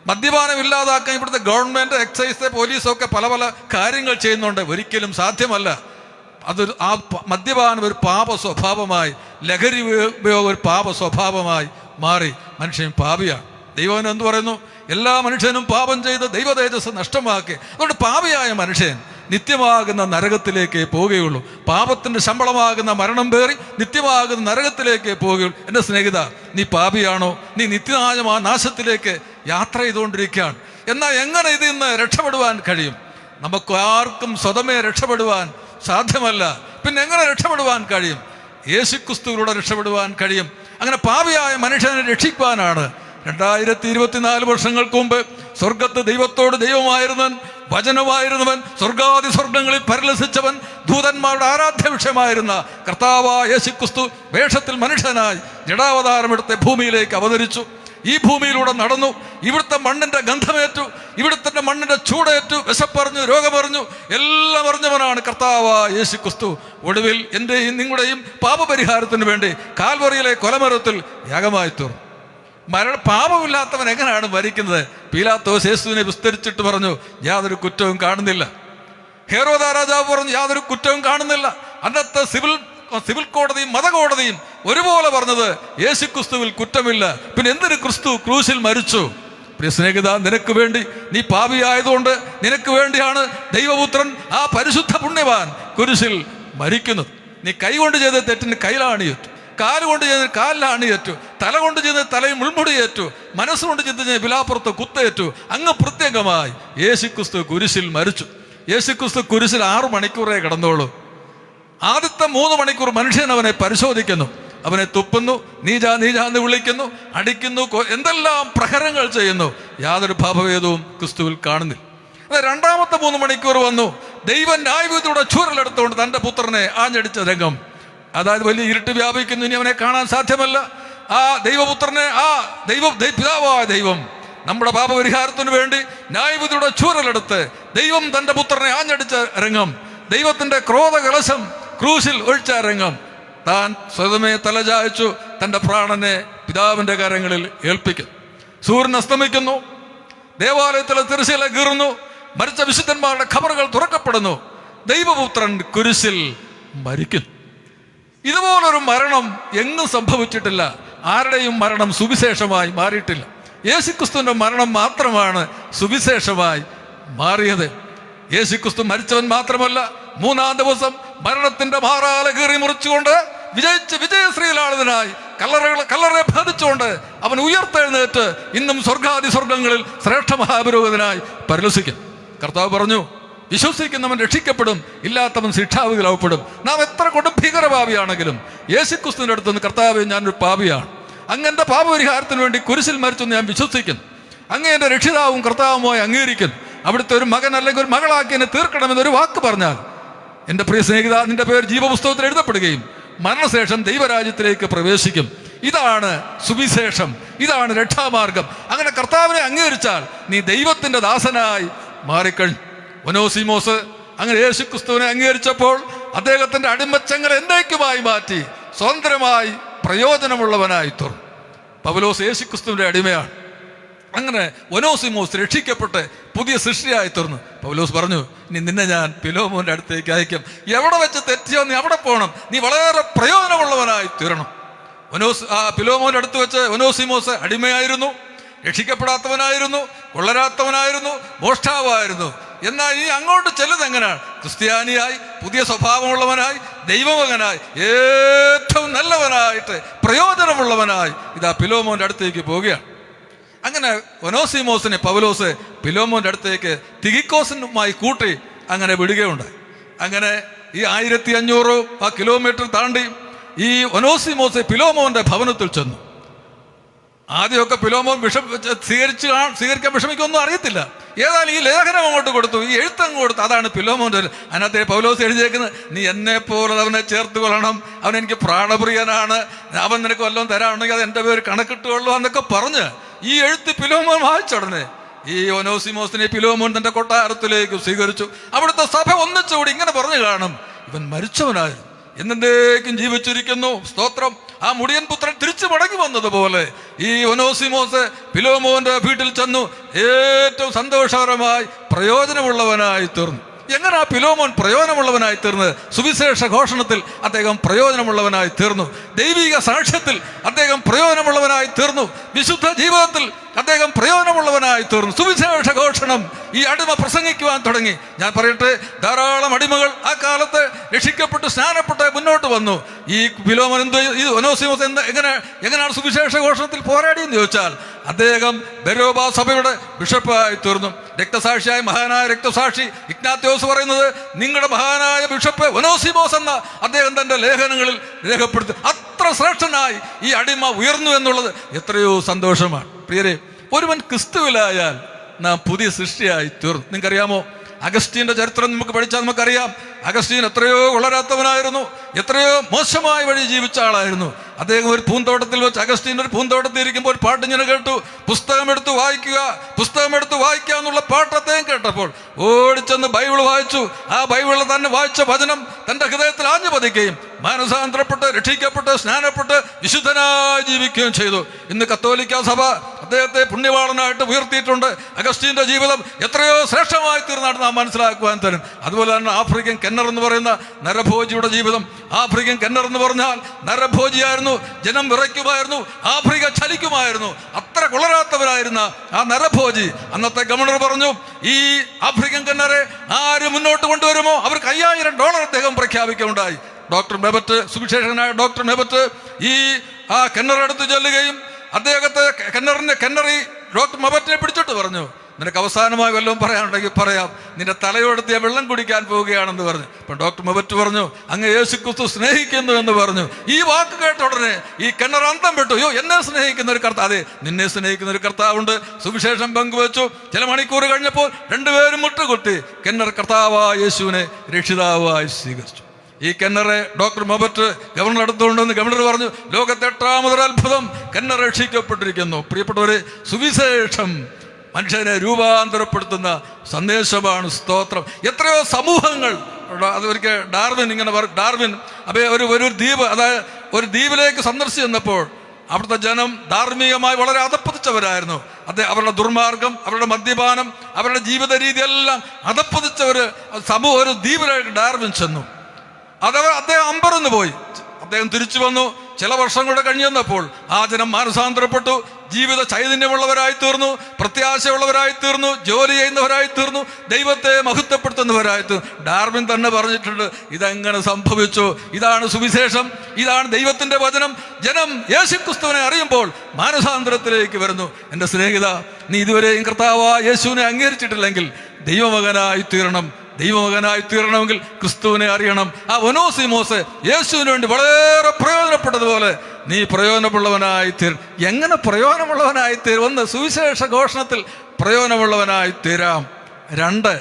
മദ്യപാനം ഇല്ലാതാക്കാൻ ഇവിടുത്തെ ഗവൺമെന്റ്, എക്സൈസ്, പോലീസൊക്കെ പല കാര്യങ്ങൾ ചെയ്യുന്നുണ്ട്. ഒരിക്കലും സാധ്യമല്ല. മദ്യപാനം ഒരു പാപ സ്വഭാവമായി, ലഹരി ഉപയോഗം ഒരു പാപ സ്വഭാവമായി മാറി മനുഷ്യൻ പാപിയാണ്. ദൈവം എന്ത് പറയുന്നു? എല്ലാ മനുഷ്യനും പാപം ചെയ്ത് ദൈവ തേജസ് നഷ്ടമാക്കി. അതുകൊണ്ട് പാപിയായ മനുഷ്യൻ നിത്യമാകുന്ന നരകത്തിലേക്ക് പോവുകയുള്ളൂ. പാപത്തിന്റെ ശമ്പളമാകുന്ന മരണം പേറി നിത്യമാകുന്ന നരകത്തിലേക്ക് പോവുകയുള്ളൂ. എൻ്റെ സ്നേഹിത, നീ പാപിയാണോ? നീ നിത്യനാശമായ നാശത്തിലേക്ക് യാത്ര ചെയ്തുകൊണ്ടിരിക്കുകയാണ്. എന്നാൽ എങ്ങനെ ഇതിൽ നിന്ന് രക്ഷപ്പെടുവാൻ കഴിയും? നമുക്ക് ആർക്കും സ്വതമേ രക്ഷപ്പെടുവാൻ സാധ്യമല്ല. പിന്നെ എങ്ങനെ രക്ഷപ്പെടുവാൻ കഴിയും? യേശുക്രിസ്തുവിലൂടെ രക്ഷപ്പെടുവാൻ കഴിയും. അങ്ങനെ പാപിയായ മനുഷ്യനെ രക്ഷിക്കുവാനാണ് 2024 വർഷങ്ങൾക്ക് മുമ്പ് സ്വർഗത്ത് ദൈവത്തോട് ദൈവമായിരുന്നവൻ, വചനമായിരുന്നവൻ, സ്വർഗാദി സ്വർഗങ്ങളിൽ പരിലസിച്ചവൻ, ദൂതന്മാരുടെ ആരാധ്യ വിഷയമായിരുന്ന കർത്താവായ യേശുക്രിസ്തു വേഷത്തിൽ മനുഷ്യനായി ജഡാവതാരമെടുത്ത് ഭൂമിയിലേക്ക് അവതരിച്ചു. ഈ ഭൂമിയിലൂടെ നടന്നു. ഇവിടുത്തെ മണ്ണിന്റെ ഗന്ധമേറ്റു, ഇവിടുത്തെ മണ്ണിന്റെ ചൂടേറ്റു, വിശപ്പറിഞ്ഞു, രോഗമറിഞ്ഞു, എല്ലാം അറിഞ്ഞവനാണ് കർത്താവായ യേശുക്രിസ്തു. ഒടുവിൽ എൻ്റെയും നിങ്ങളുടെയും പാപപരിഹാരത്തിന് വേണ്ടി കാൽവറിയിലെ കൊലമരത്തിൽ യാഗമായി തീർന്നു. പാപമില്ലാത്തവൻ എങ്ങനെയാണ് മരിക്കുന്നത്? പീലാത്തോസ് യേശുവിനെ വിസ്തരിച്ചിട്ട് പറഞ്ഞു, യാതൊരു കുറ്റവും കാണുന്നില്ല. ഹെരോദാ രാജാവ് പറഞ്ഞു, യാതൊരു കുറ്റവും കാണുന്നില്ല. അന്നത്തെ സിവിൽ കോടതിയും മതകോടതിയും ഒരുപോലെ പറഞ്ഞത് യേശുക്രിസ്തുവിൽ കുറ്റമില്ല. പിന്നെ എന്തിന് ക്രിസ്തു ക്രൂശിൽ മരിച്ചു? പ്രിയ സ്നേഹിത, നിനക്ക് വേണ്ടി, നീ പാപിയായതുകൊണ്ട് നിനക്ക് വേണ്ടിയാണ് ദൈവപുത്രൻ, ആ പരിശുദ്ധ പുണ്യവാൻ കുരിശിൽ മരിക്കുന്നത്. നീ കൈകൊണ്ട് ചെയ്ത തെറ്റിന് കൈലാണിയേറ്റു, കാലുകൊണ്ട് ചെയ്തതിന് കാലിലാണിയേറ്റു, തല കൊണ്ട് ചെയ്തതിന് തലയിൽ മുൾമുടിയേറ്റു, മനസ്സുകൊണ്ട് ചെയ്തതിന് വിലാപ്പുറത്ത് കുത്തേറ്റു. അങ്ങ് പ്രത്യേകമായി യേശുക്രിസ്തു കുരിശിൽ മരിച്ചു. യേശുക്രിസ്തു കുരിശിൽ 6 മണിക്കൂറേ കിടന്നോളൂ. ആദ്യത്തെ 3 മണിക്കൂർ മനുഷ്യൻ അവനെ പരിശോധിക്കുന്നു, അവനെ തുപ്പുന്നു, നീജാന്ന് വിളിക്കുന്നു, അടിക്കുന്നു, എന്തെല്ലാം പ്രഹരങ്ങൾ ചെയ്യുന്നു. യാതൊരു ഭാവഭേദവും ക്രിസ്തുവിൽ കാണുന്നില്ല. അത് രണ്ടാമത്തെ 3 മണിക്കൂർ വന്നു. ദൈവം ന്യായവിധിയുടെ ചൂരലെടുത്തുകൊണ്ട് തൻ്റെ പുത്രനെ ആഞ്ഞടിച്ച രംഗം. അതായത് വലിയ ഇരുട്ട് വ്യാപിക്കുന്നു, ഇനി അവനെ കാണാൻ സാധ്യമല്ല. ആ ദൈവപുത്രനെ, പിതാവായ ദൈവം നമ്മുടെ പാപപരിഹാരത്തിന് വേണ്ടി ന്യായവിധിയുടെ ചൂരലെടുത്ത് ദൈവം തൻ്റെ പുത്രനെ ആഞ്ഞടിച്ച രംഗം, ദൈവത്തിൻ്റെ ക്രോധകലശം ക്രൂശിൽ ഒഴിച്ച രംഗം. താൻ സ്വതമേ തലചായ്ച്ചു തൻ്റെ പ്രാണനെ പിതാവിൻ്റെ കരങ്ങളിൽ ഏൽപ്പിക്കുന്നു. സൂര്യൻ അസ്തമിക്കുന്നു, ദേവാലയത്തിലെ തിരശ്ശീല കീറുന്നു, മരിച്ച വിശുദ്ധന്മാരുടെ ഖബറുകൾ തുറക്കപ്പെടുന്നു, ദൈവപുത്രൻ കുരിശിൽ മരിക്കുന്നു. ഇതുപോലൊരു മരണം എങ്ങും സംഭവിച്ചിട്ടില്ല. ആരുടെയും മരണം സുവിശേഷമായി മാറിയിട്ടില്ല. യേശുക്രിസ്തുവിൻ്റെ മരണം മാത്രമാണ് സുവിശേഷമായി മാറിയത്. യേശുക്രിസ്തു മരിച്ചവൻ മാത്രമല്ല, 3-ാം ദിവസം മരണത്തിന്റെ മാറാല കീറി മുറിച്ചുകൊണ്ട് വിജയശ്രീലാളിതനായി കല്ലറയെ ഭേദിച്ചുകൊണ്ട് അവൻ ഉയർത്തെഴുന്നേറ്റ് ഇന്നും സ്വർഗാദി സ്വർഗങ്ങളിൽ ശ്രേഷ്ഠ മഹാപുരോഹിതനായി പരിലസിക്കും. കർത്താവ് പറഞ്ഞു, വിശ്വസിക്കുന്നവൻ രക്ഷിക്കപ്പെടും, ഇല്ലാത്തവൻ ശിക്ഷാവിധിയിലാവപ്പെടും. നാം എത്ര കൊടും ഭീകരഭാവിയാണെങ്കിലും യേശുക്രിസ്തുവിൻ്റെ അടുത്ത് നിന്ന്, കർത്താവേ ഞാനൊരു പാപിയാണ്, അങ്ങൻ്റെ പാപപരിഹാരത്തിന് വേണ്ടി കുരിശിൽ മരിച്ചെന്ന് ഞാൻ വിശ്വസിക്കുന്നു, അങ്ങ് എൻ്റെ രക്ഷിതാവും കർത്താവുമായി അംഗീകരിക്കുന്നു, അവിടുത്തെ ഒരു മകൻ അല്ലെങ്കിൽ ഒരു മകളാക്കി എന്നെ തീർക്കണമെന്നൊരു വാക്ക് പറഞ്ഞാൽ എൻ്റെ പ്രിയ സ്നേഹിത, നിന്റെ പേര് ജീവപുസ്തകത്തിൽ എഴുതപ്പെടുകയും മരണശേഷം ദൈവരാജ്യത്തിലേക്ക് പ്രവേശിക്കും. ഇതാണ് സുവിശേഷം, ഇതാണ് രക്ഷാമാർഗം. അങ്ങനെ കർത്താവിനെ അംഗീകരിച്ചാൽ നീ ദൈവത്തിൻ്റെ ദാസനായി മാറിക്കഴിഞ്ഞു. ഒനോസിമോസ് അങ്ങനെ യേശുക്രിസ്തുവിനെ അംഗീകരിച്ചപ്പോൾ അദ്ദേഹത്തിൻ്റെ അടിമച്ചങ്ങൾ എന്നേക്കുമായി മാറ്റി സ്വതന്ത്രമായി പ്രയോജനമുള്ളവനായി തീർന്നു. പൗലോസ് യേശുക്രിസ്തുവിൻ്റെ അടിമയാണ്. അങ്ങനെ ഒനോസിമോസ് രക്ഷിക്കപ്പെട്ട് പുതിയ സൃഷ്ടിയായി തീർന്നു. പൗലോസ് പറഞ്ഞു, ഇനി നിന്നെ ഞാൻ പിലോമോന്റെ അടുത്തേക്ക് അയക്കും. എവിടെ വെച്ച് തെറ്റിയോ നീ അവിടെ പോകണം, നീ വളരെ പ്രയോജനമുള്ളവനായി തീരണം. പിലോമോന്റെ അടുത്ത് വെച്ച് ഒനോസിമോസ് അടിമയായിരുന്നു, രക്ഷിക്കപ്പെടാത്തവനായിരുന്നു, കൊള്ളരാത്തവനായിരുന്നു, മോഷ്ടാവായിരുന്നു. എന്നാൽ ഇനി അങ്ങോട്ട് ചെല്ലുന്നത് എങ്ങനെയാണ്? ക്രിസ്ത്യാനിയായി, പുതിയ സ്വഭാവമുള്ളവനായി, ദൈവമകനായി, ഏറ്റവും നല്ലവനായിട്ട്, പ്രയോജനമുള്ളവനായി ഇതാ പിലോമോന്റെ അടുത്തേക്ക് പോവുകയാണ്. അങ്ങനെ ഒനോസിമോസിനെ പൗലോസ് പിലോമോന്റെ അടുത്തേക്ക് തികിക്കോസിനുമായി കൂട്ടി അങ്ങനെ വിടുകയുണ്ടായി. അങ്ങനെ ഈ 1500 കിലോമീറ്റർ താണ്ടി ഈ ഒനോസിമോസ് പിലോമോന്റെ ഭവനത്തിൽ ചെന്നു. ആദ്യമൊക്കെ പിലോമോൻ സ്വീകരിക്കാൻ വിഷമിക്കൊന്നും അറിയത്തില്ല. ഏതായാലും ഈ ലേഖനം അങ്ങോട്ട് കൊടുത്തു, ഈ എഴുത്തങ്ങ് കൊടുത്തു. അതാണ് പിലോമോന്റെ. അതിനകത്ത് പൗലോസ് എഴുതിയേക്കുന്നത്, നീ എന്നെ പോലെ അവനെ ചേർത്ത് കൊള്ളണം, അവൻ എനിക്ക് പ്രാണപ്രിയനാണ്, അവൻ നിനക്ക് വല്ലതും തരാനുണ്ടെങ്കിൽ അത് എൻ്റെ പേര് കണക്കിട്ടുകൊള്ളൂ എന്നൊക്കെ പറഞ്ഞ് ഈ എഴുത്ത് പിലോമോൻ വായിച്ചുടനെ ഈ ഒനോസിമോസിനെ പിലോമോൻ തന്റെ കൊട്ടാരത്തിലേക്ക് സ്വീകരിച്ചു. അവിടുത്തെ സഭ ഒന്നിച്ചുകൂടി ഇങ്ങനെ പറഞ്ഞു കാണും, ഇവൻ മരിച്ചവനായിരുന്നു, എന്നേക്കും ജീവിച്ചിരിക്കുന്നു, സ്തോത്രം. ആ മുടിയൻ പുത്രൻ തിരിച്ചു മടങ്ങി വന്നതുപോലെ ഈ ഒനോസിമോസ് പിലോമോന്റെ വീട്ടിൽ ചെന്നു ഏറ്റവും സന്തോഷകരമായി പ്രയോജനമുള്ളവനായി തീർന്നു. എങ്ങനെ ആ പിലോമോൻ പ്രയോജനമുള്ളവനായി തീർന്നത്? സുവിശേഷ ഘോഷണത്തിൽ അദ്ദേഹം പ്രയോജനമുള്ളവനായി തീർന്നു, ദൈവിക സാക്ഷ്യത്തിൽ അദ്ദേഹം പ്രയോജനമുള്ളവനായി തീർന്നു, വിശുദ്ധ ജീവിതത്തിൽ അദ്ദേഹം പ്രയോജനമുള്ളവനായി തീർന്നു. സുവിശേഷ ഘോഷണം ഈ അടിമ പ്രസംഗിക്കുവാൻ തുടങ്ങി. ഞാൻ പറയട്ടെ, ധാരാളം അടിമകൾ ആ കാലത്ത് രക്ഷിക്കപ്പെട്ട് സ്നാനപ്പെട്ട് മുന്നോട്ട് വന്നു. ഈ പിലോമോൻ ഈ ഒനോസിമോസ് എങ്ങനെയാണ് സുവിശേഷ ഘോഷണത്തിൽ പോരാടിയെന്ന് ചോദിച്ചാൽ, അദ്ദേഹം ബെരോബ സഭയുടെ ബിഷപ്പായി തീർന്നു. രക്തസാക്ഷിയായ മഹാനായ രക്തസാക്ഷി ഇഗ്നാത്യോസ് പറയുന്നത്, നിങ്ങളുടെ മഹാനായ ബിഷപ്പ് ഒനോസിമോസ് എന്ന അദ്ദേഹം തന്റെ ലേഖനങ്ങളിൽ രേഖപ്പെടുത്തി. അത്ര ശ്രേഷ്ഠനായി ഈ അടിമ ഉയർന്നു എന്നുള്ളത് എത്രയോ സന്തോഷമാണ്. പ്രിയരെ, ഒരുവൻ ക്രിസ്തുവിലായാൽ നാം പുതിയ സൃഷ്ടിയായി തീർന്നു. നിങ്ങൾക്കറിയാമോ, അഗസ്റ്റീൻ്റെ ചരിത്രം നമുക്ക് പഠിച്ചാൽ നമുക്കറിയാം. അഗസ്റ്റീൻ എത്രയോ വളരാത്തവനായിരുന്നു, എത്രയോ മോശമായ വഴി ജീവിച്ച ആളായിരുന്നു. അദ്ദേഹം ഒരു പൂന്തോട്ടത്തിൽ വെച്ച്, അഗസ്റ്റീൻ ഒരു പൂന്തോട്ടത്തിൽ ഇരിക്കുമ്പോൾ ഒരു പാട്ട് ഇങ്ങനെ കേട്ടു, പുസ്തകമെടുത്ത് വായിക്കുക എന്നുള്ള പാട്ട് അദ്ദേഹം കേട്ടപ്പോൾ ഓടിച്ചെന്ന് ബൈബിൾ വായിച്ചു. ആ ബൈബിളിൽ തന്നെ വായിച്ച വചനം തൻ്റെ ഹൃദയത്തിൽ ആഞ്ഞു പതിക്കുകയും മാനസാന്തരപ്പെട്ട് രക്ഷിക്കപ്പെട്ട് സ്നാനപ്പെട്ട് വിശുദ്ധനായി ജീവിക്കുകയും ചെയ്തു. ഇന്ന് കത്തോലിക്ക സഭ അദ്ദേഹത്തെ പുണ്യവാളനായിട്ട് ഉയർത്തിയിട്ടുണ്ട്. അഗസ്റ്റീൻ്റെ ജീവിതം എത്രയോ ശ്രേഷ്ഠമായി തീർന്നാണ് നാം മനസ്സിലാക്കുവാൻ തരും. അതുപോലെ തന്നെ ആഫ്രിക്കൻ കെന്നർ എന്ന് പറയുന്ന നരഭോജിയുടെ ജീവിതം. ആഫ്രിക്കൻ കെന്നർ എന്ന് പറഞ്ഞാൽ നരഭോജിയായിരുന്നു, ജനം വിറയ്ക്കുമായിരുന്നു, ആഫ്രിക്ക ചലിക്കുമായിരുന്നു. അത്ര കൊളരാത്തവരായിരുന്ന ആ നരഭോജി, അന്നത്തെ ഗവർണർ പറഞ്ഞു, ഈ ആഫ്രിക്കൻ കെന്നറെ ആര് മുന്നോട്ട് കൊണ്ടുവരുമോ അവർക്ക് $5000 അദ്ദേഹം പ്രഖ്യാപിക്കുകയുണ്ടായി. ഡോക്ടർ മെബറ്റ്, സുവിശേഷകനായ ഡോക്ടർ മെബറ്റ് ഈ കെന്നറെടുത്ത് ചെല്ലുകയും അദ്ദേഹത്തെ കെന്നറി ഡോക്ടർ മെബറ്റിനെ പിടിച്ചിട്ട് പറഞ്ഞു, നിനക്ക് അവസാനമായി വല്ലതും പറയാനുണ്ടെങ്കിൽ പറയാം, നിന്റെ തലയോടത്ത് ഞാൻ വെള്ളം കുടിക്കാൻ പോവുകയാണെന്ന് പറഞ്ഞു. അപ്പം ഡോക്ടർ മെബറ്റ് പറഞ്ഞു, അങ്ങ് യേശുക്രിസ്തു സ്നേഹിക്കുന്നു എന്ന് പറഞ്ഞു. ഈ വാക്ക് കേട്ട ഉടനെ ഈ കെന്നർ അന്തം വിട്ടു. അയ്യോ, എന്നെ സ്നേഹിക്കുന്ന ഒരു കർത്താവ്, അതെ, നിന്നെ സ്നേഹിക്കുന്ന ഒരു കർത്താവുണ്ട്. സുവിശേഷം പങ്കുവെച്ചു. ചില മണിക്കൂർ കഴിഞ്ഞപ്പോൾ രണ്ടുപേരും മുട്ടുകുത്തി കെന്നർ കർത്താവായ യേശുവിനെ രക്ഷിതാവായി സ്വീകരിച്ചു. ഈ കെന്നറെ ഡോക്ടർ മെബറ്റ് ഗവർണർ എടുത്തുകൊണ്ടെന്ന് ഗവർണർ പറഞ്ഞു, ലോകത്തെ 8ാമതൊരു അത്ഭുതം, കെന്നർ രക്ഷിക്കപ്പെട്ടിരിക്കുന്നു. പ്രിയപ്പെട്ടവരെ, സുവിശേഷം മനുഷ്യനെ രൂപാന്തരപ്പെടുത്തുന്ന സന്ദേശമാണ്. സ്തോത്രം. എത്രയോ സമൂഹങ്ങൾ, അതൊരിക്കൽ ഡാർവിൻ ഇങ്ങനെ ഡാർവിൻ ഒരു ദ്വീപ്, അതായത് ഒരു ദ്വീപിലേക്ക് സന്ദർശിച്ചു ചെന്നപ്പോൾ അവിടുത്തെ ജനം ധാർമ്മികമായി വളരെ അധപ്പതിച്ചവരായിരുന്നു. അവരുടെ ദുർമാർഗം, അവരുടെ മദ്യപാനം, അവരുടെ ജീവിത രീതിയെല്ലാം അധപ്പതിച്ച ഒരു ദ്വീപിലേക്ക് ഡാർവിൻ ചെന്നു. അദ്ദേഹം അമ്പരന്ന് പോയി. അദ്ദേഹം തിരിച്ചു വന്നു. ചില വർഷങ്ങളുടെ കഴിഞ്ഞു വന്നപ്പോൾ ആ ജനം മാനസാന്തരപ്പെട്ടു, ജീവിത ചൈതന്യമുള്ളവരായി തീർന്നു, പ്രത്യാശയുള്ളവരായി തീർന്നു, ജോലി ചെയ്യുന്നവരായി തീർന്നു, ദൈവത്തെ മഹത്വപ്പെടുത്തുന്നവരായി തീർന്നു. ഡാർവിൻ തന്നെ പറഞ്ഞിട്ടുണ്ട്, ഇതെങ്ങനെ സംഭവിച്ചു? ഇതാണ് സുവിശേഷം, ഇതാണ് ദൈവത്തിന്റെ വചനം. ജനം യേശുക്രിസ്തുവിനെ അറിയുമ്പോൾ മാനസാന്തരത്തിലേക്ക് വരുന്നു. എൻ്റെ സ്നേഹിത, നീ ഇതുവരെയും കർത്താവായ യേശുവിനെ അംഗീകരിച്ചിട്ടില്ലെങ്കിൽ ദൈവമകനായി തീരണം. ദൈവമകനായി തീരണമെങ്കിൽ ക്രിസ്തുവിനെ അറിയണം. ആ ഒനോസിമോസ് യേശുവിന് വേണ്ടി വളരെ പ്രയോജനപ്പെട്ടതുപോലെ നീ പ്രയോജനമുള്ളവനായി തീരും. എങ്ങനെ പ്രയോജനമുള്ളവനായി തീരും? ഒന്ന്, സുവിശേഷ ഘോഷണത്തിൽ പ്രയോജനമുള്ളവനായി തീരാം. 2,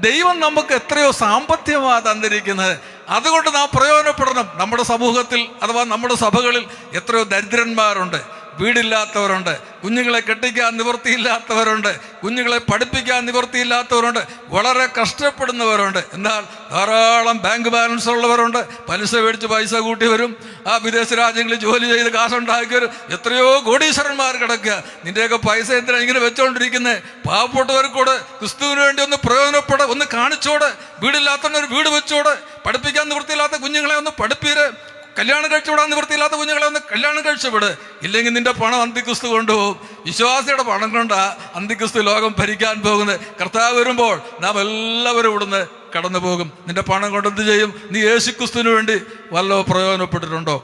ദൈവം നമുക്ക് എത്രയോ സാമ്പത്തികമാണ് തന്നിരിക്കുന്നത്, അതുകൊണ്ട് നാം പ്രയോജനപ്പെടണം. നമ്മുടെ സമൂഹത്തിൽ അഥവാ നമ്മുടെ സഭകളിൽ എത്രയോ ദരിദ്രന്മാരുണ്ട്, വീടില്ലാത്തവരുണ്ട്, കുഞ്ഞുങ്ങളെ കെട്ടിക്കാൻ നിവൃത്തിയില്ലാത്തവരുണ്ട്, കുഞ്ഞുങ്ങളെ പഠിപ്പിക്കാൻ നിവൃത്തിയില്ലാത്തവരുണ്ട്, വളരെ കഷ്ടപ്പെടുന്നവരുണ്ട്. എന്നാൽ ധാരാളം ബാങ്ക് ബാലൻസ് ഉള്ളവരുണ്ട്, പലിശ മേടിച്ച് പൈസ കൂട്ടി വരും, ആ വിദേശ രാജ്യങ്ങളിൽ ജോലി ചെയ്ത് കാശുണ്ടാക്കി വരും. എത്രയോ കോടീശ്വരന്മാർ കിടക്കുക. നിന്റെയൊക്കെ പൈസ എന്തിനാ ഇങ്ങനെ വെച്ചോണ്ടിരിക്കുന്നത്? പാവപ്പെട്ടവർക്കൂടെ ക്രിസ്തുവിന് വേണ്ടി ഒന്ന് പ്രയോജനപ്പെട, ഒന്ന് കാണിച്ചോട്. വീടില്ലാത്തവനൊരു വീട് വെച്ചോട്, പഠിപ്പിക്കാൻ നിവൃത്തിയില്ലാത്ത കുഞ്ഞുങ്ങളെ ഒന്ന് പഠിപ്പീര്, കല്യാണം കഴിച്ചുവിടാൻ നിവൃത്തിയില്ലാത്ത കുഞ്ഞുങ്ങളെ ഒന്ന് കല്യാണം കഴിച്ചുവിട്. ഇല്ലെങ്കിൽ നിന്റെ പണം അന്തിക്രിസ്തു കൊണ്ടുപോകും. വിശ്വാസിയുടെ പണം കൊണ്ടാ അന്തിക്രിസ്തു ലോകം ഭരിക്കാൻ പോകുന്നത്. കർത്താവ് വരുമ്പോൾ നാം എല്ലാവരും ഇവിടുന്ന് കടന്നു പോകും. നിന്റെ പണം കൊണ്ട് എന്ത് ചെയ്യും? നീ യേശുക്രിസ്തുവിന് വേണ്ടി വല്ലോ പ്രയോജനപ്പെട്ടിട്ടുണ്ടോ?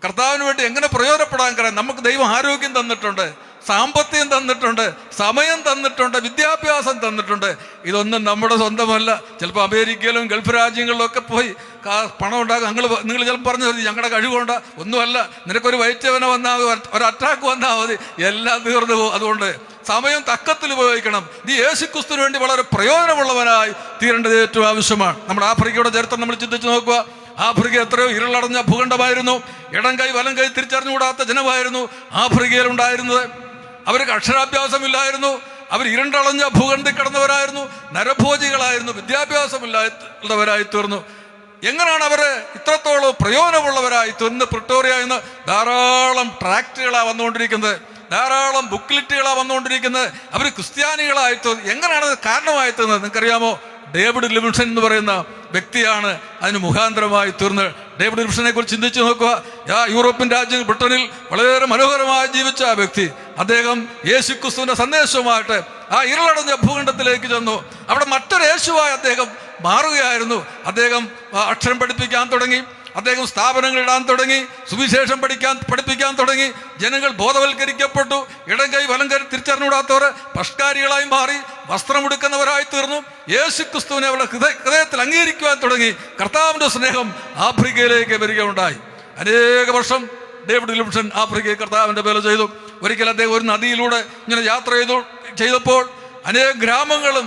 കർത്താവിന് വേണ്ടി എങ്ങനെ പ്രയോജനപ്പെടാൻ കഴിയും? നമുക്ക് ദൈവം ആരോഗ്യം തന്നിട്ടുണ്ട്, സാമ്പത്തികം തന്നിട്ടുണ്ട്, സമയം തന്നിട്ടുണ്ട്, വിദ്യാഭ്യാസം തന്നിട്ടുണ്ട്. ഇതൊന്നും നമ്മുടെ സ്വന്തമല്ല. ചിലപ്പോൾ അമേരിക്കയിലും ഗൾഫ് രാജ്യങ്ങളിലൊക്കെ പോയി പണം ഉണ്ടാകും. നിങ്ങൾ ചിലപ്പോൾ പറഞ്ഞു ഞങ്ങളുടെ കഴിവുകൊണ്ട ഒന്നുമല്ല. നിനക്കൊരു വയറ്റവന വന്നാൽ മതി, ഒരു അറ്റാക്ക് വന്നാൽ മതി, എല്ലാം തീർന്നു പോകും. അതുകൊണ്ട് സമയം തക്കത്തിൽ ഉപയോഗിക്കണം. നീ യേശുക്രിസ്തുവിന് വേണ്ടി വളരെ പ്രയോജനമുള്ളവനായി തീരേണ്ടത് ഏറ്റവും ആവശ്യമാണ്. നമ്മുടെ ആഫ്രിക്കയുടെ ചരിത്രം നമ്മൾ ചിന്തിച്ച് നോക്കുക. ആഫ്രിക്ക എത്രയോ ഇരുളടഞ്ഞ ഭൂഖണ്ഡമായിരുന്നു. ഇടം കൈ വലം കൈ തിരിച്ചറിഞ്ഞുകൂടാത്ത ജനമായിരുന്നു ആഫ്രിക്കയിൽ ഉണ്ടായിരുന്നത്. അവർക്ക് അക്ഷരാഭ്യാസമില്ലായിരുന്നു, അവർ ഇരുണ്ടളഞ്ഞ ഭൂഖണ്ഡത്തിൽ കിടന്നവരായിരുന്നു, നരഭോജികളായിരുന്നു, വിദ്യാഭ്യാസമില്ലാത്തവരായി തീർന്നു. എങ്ങനെയാണ് അവർ ഇത്രത്തോളം പ്രയോജനമുള്ളവരായി തീർന്ന്? പ്രിട്ടോറിയ എന്ന് ധാരാളം ട്രാക്റ്റുകളാണ് വന്നുകൊണ്ടിരിക്കുന്നത്, ധാരാളം ബുക്ക്ലെറ്റുകളാണ് വന്നുകൊണ്ടിരിക്കുന്നത്. അവർ ക്രിസ്ത്യാനികളായി തീർന്നു. എങ്ങനെയാണ് കാരണമായി തീർന്നത്? നിങ്ങൾക്കറിയാമോ? ഡേവിഡ് ലിവിങ്സ്റ്റൺ എന്ന് പറയുന്ന വ്യക്തിയാണ് അതിന് മുഖാന്തരമായി തീർന്നത്. ഡേവിഡ് ലിവിങ്സ്റ്റനെ കുറിച്ച് ചിന്തിച്ച് നോക്കുക. യൂറോപ്യൻ രാജ്യം ബ്രിട്ടനിൽ വളരെ മനോഹരമായി ജീവിച്ച ആ വ്യക്തി, അദ്ദേഹം യേശുക്രിസ്തുവിന്റെ സന്ദേശവുമായിട്ട് ആ ഇരുളടഞ്ഞ ഭൂഖണ്ഡത്തിലേക്ക് ചെന്നു. അവിടെ മറ്റൊരു യേശുവായി അദ്ദേഹം മാറുകയായിരുന്നു. അദ്ദേഹം അക്ഷരം പഠിപ്പിക്കാൻ തുടങ്ങി, അദ്ദേഹം സ്ഥാപനങ്ങൾ ഇടാൻ തുടങ്ങി, സുവിശേഷം പഠിപ്പിക്കാൻ തുടങ്ങി. ജനങ്ങൾ ബോധവൽക്കരിക്കപ്പെട്ടു. ഇടം കൈ വലം കൈ തിരിച്ചറിഞ്ഞുകൂടാത്തവർ പഷ്കാരികളായി മാറി, വസ്ത്രമെടുക്കുന്നവരായി തീർന്നു. യേശുക്രിസ്തുവിനെ അവരുടെ ഹൃദയത്തിൽ അംഗീകരിക്കുവാൻ തുടങ്ങി. കർത്താവിന്റെ സ്നേഹം ആഫ്രിക്കയിലേക്ക് വരികയുണ്ടായി. അനേക വർഷം ഡേവിഡ് ലിവിങ്സ്റ്റൺ ആഫ്രിക്കയിൽ കർത്താവിന്റെ വേല ചെയ്തു. ഒരിക്കൽ അദ്ദേഹം ഒരു നദിയിലൂടെ ഇങ്ങനെ യാത്ര ചെയ്തപ്പോൾ അനേകം ഗ്രാമങ്ങളും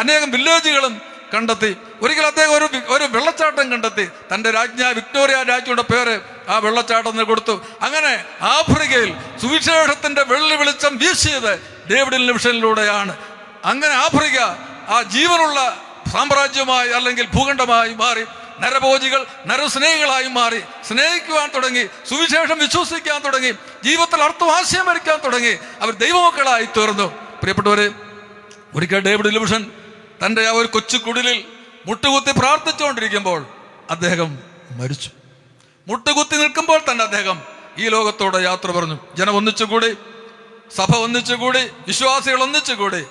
അനേകം വില്ലേജുകളും കണ്ടെത്തി. ഒരിക്കൽ അദ്ദേഹം ഒരു വെള്ളച്ചാട്ടം കണ്ടെത്തി. തൻ്റെ വിക്ടോറിയ രാജ്ഞിയുടെ പേര് ആ വെള്ളച്ചാട്ടത്തിന് കൊടുത്തു. അങ്ങനെ ആഫ്രിക്കയിൽ സുവിശേഷത്തിന്റെ വെള്ളി വെളിച്ചം വീശിയത് ഡേവിഡ് ലിവിങ്സ്റ്റണിലൂടെയാണ്. അങ്ങനെ ആഫ്രിക്ക ആ ജീവനുള്ള സാമ്രാജ്യമായി അല്ലെങ്കിൽ ഭൂഖണ്ഡമായി മാറി. നരഭോജികൾ നരസ്നേഹികളായി മാറി, സ്നേഹിക്കുവാൻ തുടങ്ങി, സുവിശേഷം വിശ്വസിക്കാൻ തുടങ്ങി, ജീവിതത്തിൽ അർത്ഥവാസ്യം വരയ്ക്കാൻ തുടങ്ങി. അവർ ദൈവമക്കളായി തീർന്നു. പ്രിയപ്പെട്ടവരെ, ഒരിക്കൽ ഡേവിഡ് ലിവിങ്സ്റ്റൺ തൻ്റെ ആ ഒരു കൊച്ചു കുടിലിൽ മുട്ടുകുത്തി പ്രാർത്ഥിച്ചുകൊണ്ടിരിക്കുമ്പോൾ അദ്ദേഹം മരിച്ചു. മുട്ടുകുത്തി നിൽക്കുമ്പോൾ തന്നെ അദ്ദേഹം ഈ ലോകത്തോടെ യാത്ര പറഞ്ഞു. ജനം ഒന്നിച്ചുകൂടി, സഭ ഒന്നിച്ചുകൂടി, വിശ്വാസികൾ ഒന്നിച്ചുകൂടി.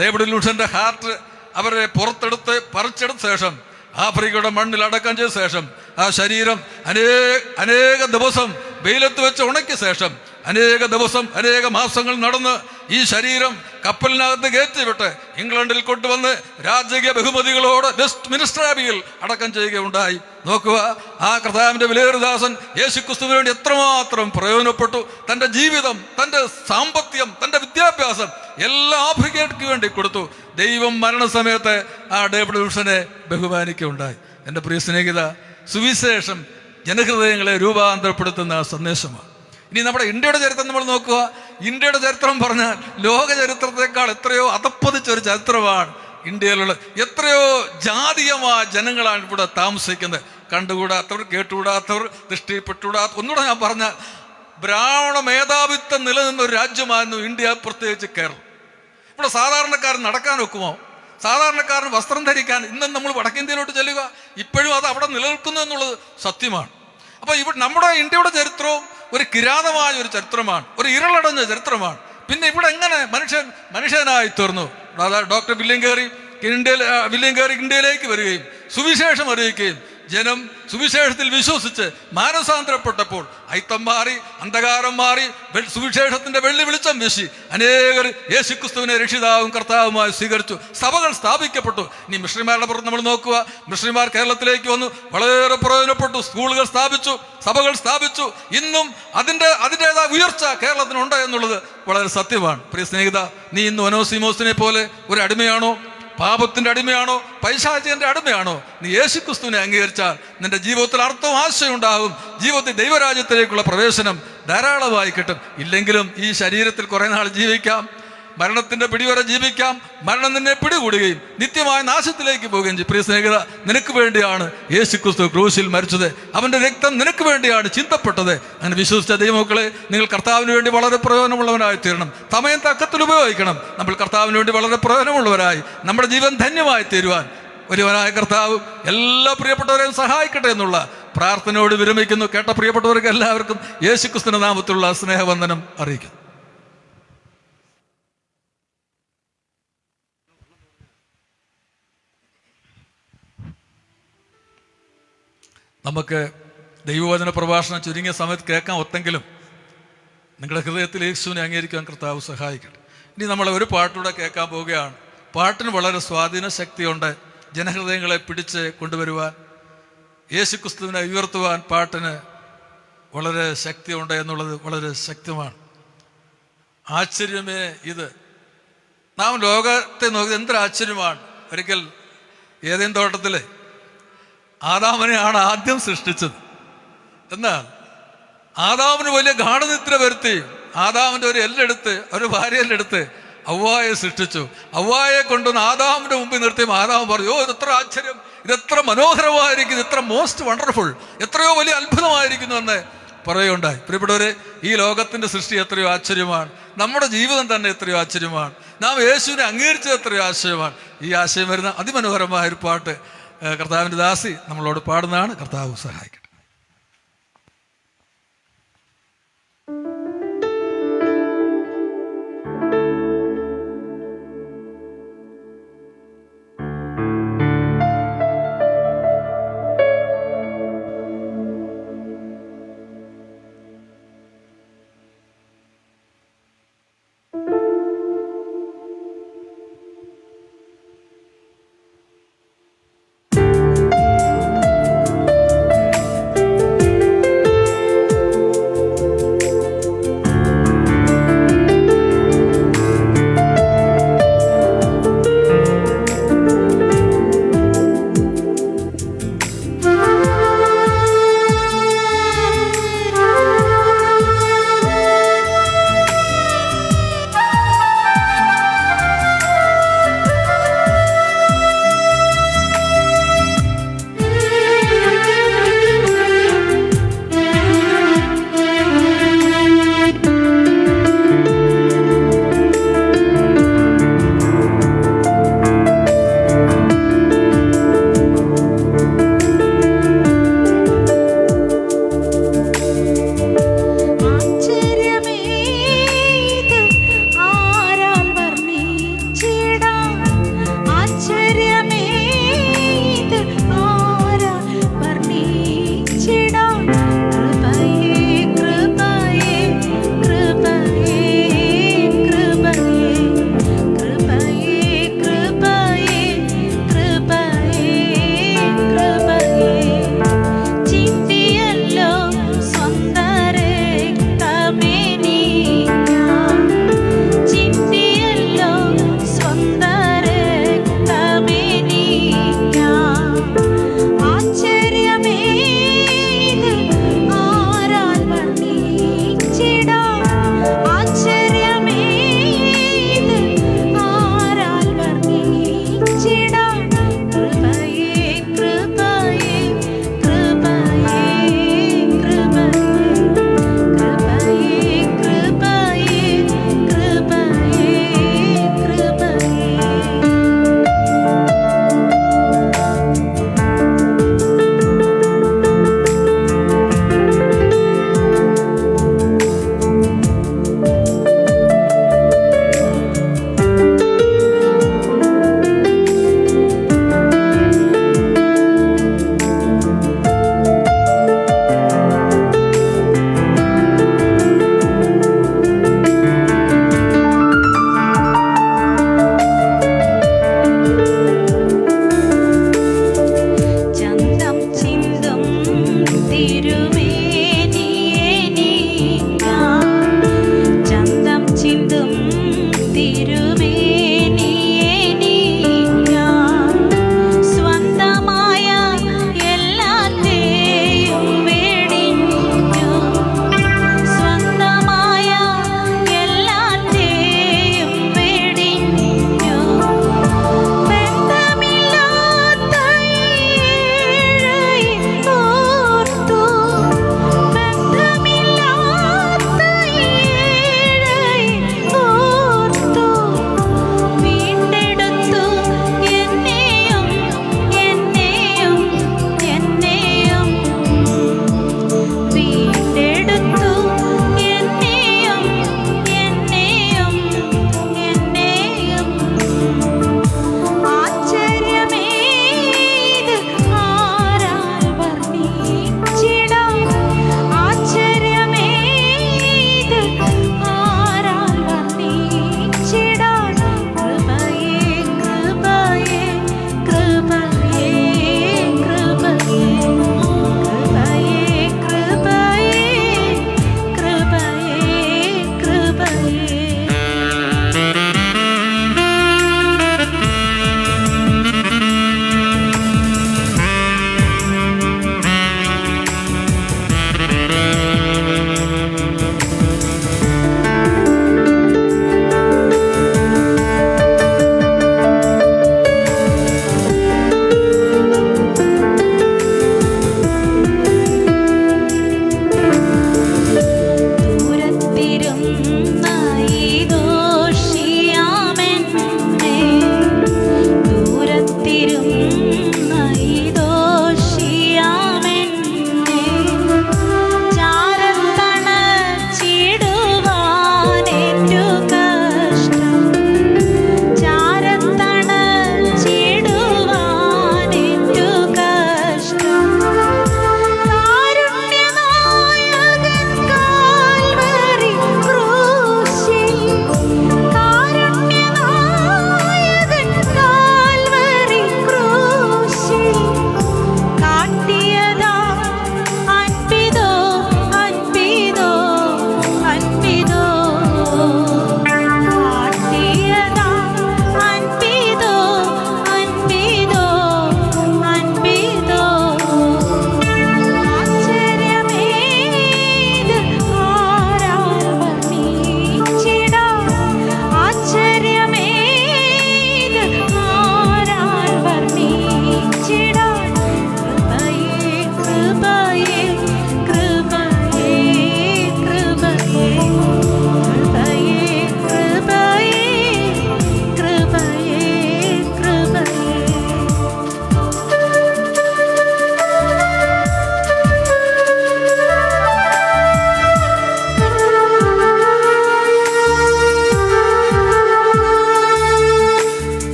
ഡേവിഡ് ലിവിങ്സ്റ്റന്റെ ഹാർട്ട് അവരെ പുറത്തെടുത്ത് പറിച്ചെടുത്ത ശേഷം ആഫ്രിക്കയുടെ മണ്ണിൽ അടക്കം ചെയ്ത ശേഷം ആ ശരീരം അനേക ദിവസം വെയിലത്ത് വെച്ച് ഉണക്കിയ ശേഷം അനേക ദിവസം അനേക മാസങ്ങൾ നടന്ന് ഈ ശരീരം കപ്പലിനകത്ത് കയറ്റിവിട്ട് ഇംഗ്ലണ്ടിൽ കൊണ്ടുവന്ന് രാജകീയ ബഹുമതികളോട് വെസ്റ്റ് മിനിസ്റ്റർ ആബിയിൽ അടക്കം ചെയ്യുകയുണ്ടായി. നോക്കുക, ആ കർത്താവിന്റെ വിലയേറിയദാസൻ യേശുക്രിസ്തുവിന് വേണ്ടി എത്രമാത്രം പ്രയോജനപ്പെട്ടു. തൻ്റെ ജീവിതം, തൻ്റെ സാമ്പത്തികം, തൻ്റെ വിദ്യാഭ്യാസം എല്ലാം ആഫ്രിക്കയ്ക്ക് വേണ്ടി കൊടുത്തു. ദൈവം മരണസമയത്ത് ആ ഡേവിഡ് ലിവിങ്സ്റ്റനെ ബഹുമാനിക്കുകയുണ്ടായി. എൻ്റെ പ്രിയ സ്നേഹിത, സുവിശേഷം ജനഹൃദയങ്ങളെ രൂപാന്തരപ്പെടുത്തുന്ന സന്ദേശമാണ്. ഇനി നമ്മുടെ ഇന്ത്യയുടെ ചരിത്രം നമ്മൾ നോക്കുക. ഇന്ത്യയുടെ ചരിത്രം പറഞ്ഞാൽ ലോക ചരിത്രത്തെക്കാൾ എത്രയോ അധപ്പതിച്ചൊരു ചരിത്രമാണ് ഇന്ത്യയിലുള്ളത്. എത്രയോ ജാതീയമായ ജനങ്ങളാണ് ഇവിടെ താമസിക്കുന്നത്. കണ്ടുകൂടാത്തവർ, കേട്ടുകൂടാത്തവർ, ദൃഷ്ടിപ്പെട്ടുകൂടാത്ത, ഒന്നുകൂടെ ഞാൻ പറഞ്ഞാൽ ബ്രാഹ്മണ മേധാവിത്വം നിലനിന്ന ഒരു രാജ്യമായിരുന്നു ഇന്ത്യ, പ്രത്യേകിച്ച് കേരളം. ഇവിടെ സാധാരണക്കാരൻ നടക്കാൻ ഒക്കുമോ? സാധാരണക്കാരന് വസ്ത്രം ധരിക്കാൻ ഇന്നും നമ്മൾ വടക്കേന്ത്യയിലോട്ട് ചെല്ലുക, ഇപ്പോഴും അത് അവിടെ നിലനിൽക്കുന്നു എന്നുള്ളത് സത്യമാണ്. അപ്പോൾ നമ്മുടെ ഇന്ത്യയുടെ ചരിത്രവും ഒരു കിരാതമായ ഒരു ചരിത്രമാണ്, ഒരു ഇരുളടഞ്ഞ ചരിത്രമാണ്. പിന്നെ ഇവിടെ എങ്ങനെ മനുഷ്യനായി തീർന്നു? ഡോക്ടർ വില്യം കേറി ഇന്ത്യയിലേക്ക് വരികയും സുവിശേഷം അറിയിക്കുകയും ജനം സുവിശേഷത്തിൽ വിശ്വസിച്ച് മാനസാന്തരപ്പെട്ടപ്പോൾ അയിത്തം മാറി, അന്ധകാരം മാറി, സുവിശേഷത്തിന്റെ വെള്ളി വെളിച്ചം വീശി അനേകർ യേശുക്രിസ്തുവിനെ രക്ഷിതാവും കർത്താവുമായി സ്വീകരിച്ചു. സഭകൾ സ്ഥാപിക്കപ്പെട്ടു. ഇനി മിഷണറിമാരുടെ പുറത്ത് നമ്മൾ നോക്കുക. മിഷണറിമാർ കേരളത്തിലേക്ക് വന്നു, വളരെ പ്രയോജനപ്പെട്ടു. സ്കൂളുകൾ സ്ഥാപിച്ചു, സഭകൾ സ്ഥാപിച്ചു. ഇന്നും അതിൻ്റെതായ ഉയർച്ച കേരളത്തിനുണ്ട് എന്നുള്ളത് വളരെ സത്യമാണ്. പ്രിയ സ്നേഹിത, നീ ഇന്ന് ഒനോസിമോസിനെ പോലെ ഒരു അടിമയാണോ? പാപത്തിന്റെ അടിമയാണോ? പൈശാചികന്റെ അടിമയാണോ? നീ യേശുക്രിസ്തുവിനെ അംഗീകരിച്ചാൽ നിന്റെ ജീവിതത്തിൽ അർത്ഥവും ആശയം ഉണ്ടാകും. ജീവിതത്തിൽ ദൈവരാജ്യത്തിലേക്കുള്ള പ്രവേശനം ധാരാളമായി കിട്ടും. ഇല്ലെങ്കിലും ഈ ശരീരത്തിൽ കുറെ നാൾ ജീവിക്കാം, മരണത്തിന്റെ പിടിവരെ ജീവിക്കാം, മരണം നിന്നെ പിടികൂടുകയും നിത്യമായ നാശത്തിലേക്ക് പോവുകയും ചെയ്യും. പ്രിയ സ്നേഹിത, നിനക്ക് വേണ്ടിയാണ് യേശുക്രിസ്തു ക്രൂശിൽ മരിച്ചത്. അവന്റെ രക്തം നിനക്ക് വേണ്ടിയാണ് ചിന്തപ്പെട്ടത്. അങ്ങനെ വിശ്വസിച്ച ദൈവമക്കളെ, നിങ്ങൾ കർത്താവിന് വേണ്ടി വളരെ പ്രയോജനമുള്ളവരായി തീരണം. സമയം തക്കത്തിൽ ഉപയോഗിക്കണം. നമ്മൾ കർത്താവിന് വേണ്ടി വളരെ പ്രയോജനമുള്ളവരായി നമ്മുടെ ജീവൻ ധന്യമായി തീരുവാൻ ഒരുവനായ കർത്താവ് എല്ലാ പ്രിയപ്പെട്ടവരെയും സഹായിക്കട്ടെ എന്നുള്ള പ്രാർത്ഥനയോട് വിരമിക്കുന്നു. കേട്ട പ്രിയപ്പെട്ടവർക്ക് എല്ലാവർക്കും യേശുക്രിസ്തുവിന്റെ നാമത്തിലുള്ള സ്നേഹവന്ദനം അറിയിക്കുന്നു. നമുക്ക് ദൈവവചന പ്രഭാഷണം ചുരുങ്ങിയ സമയത്ത് കേൾക്കാൻ ഒത്തെങ്കിലും നിങ്ങളുടെ ഹൃദയത്തിൽ യേശുവിനെ അംഗീകരിക്കാൻ കർത്താവ് സഹായിക്കട്ടെ. ഇനി നമ്മൾ ഒരു പാട്ടിലൂടെ കേൾക്കാൻ പോവുകയാണ്. പാട്ടിന് വളരെ സ്വാധീന ശക്തിയുണ്ട്. ജനഹൃദയങ്ങളെ പിടിച്ച് കൊണ്ടുവരുവാൻ, യേശുക്രിസ്തുവിനെ ഉയർത്തുവാൻ പാട്ടിന് വളരെ ശക്തിയുണ്ട് എന്നുള്ളത് വളരെ ശക്തമാണ്. ആശ്ചര്യമേ ഇത്. നാം ലോകത്തെ നോക്കി എന്തൊരു ആശ്ചര്യമാണ്. ഒരിക്കൽ ഏതേൻ തോട്ടത്തിലെ ആദാമിനെയാണ് ആദ്യം സൃഷ്ടിച്ചത്. എന്നാൽ ആദാമിന് വലിയ ഗാഠനിദ്ര വരുത്തി ആദാമിന്റെ ഒരു എല്ലെടുത്ത്, ഒരു ഭാര്യയെല്ലെടുത്ത് ഹവ്വായെ സൃഷ്ടിച്ചു. ഹവ്വായെ കൊണ്ടുവന്ന് ആദാമിന്റെ മുമ്പിൽ നിർത്തി ആദാം പറഞ്ഞു, ഇതെത്ര ആശ്ചര്യം, ഇതെത്ര മനോഹരമായിരിക്കും, ഇതെത്ര മോസ്റ്റ് വണ്ടർഫുൾ, എത്രയോ വലിയ അത്ഭുതമായിരിക്കുന്നു എന്ന് പറയുകയുണ്ടായി. പ്രിയപ്പെട്ടവരെ, ഈ ലോകത്തിന്റെ സൃഷ്ടി എത്രയോ ആശ്ചര്യമാണ്. നമ്മുടെ ജീവിതം തന്നെ എത്രയോ ആശ്ചര്യമാണ്. നാം യേശുവിനെ അംഗീകരിച്ചത് എത്രയോ ആശ്ചര്യമാണ്. ഈ ആശയം വരുന്ന അതിമനോഹരമായ ഒരു പാട്ട് കർത്താവിൻ്റെ ദാസി നമ്മളോട് പാടുന്നതാണ്. കർത്താവ് സഹായിക്കട്ടെ.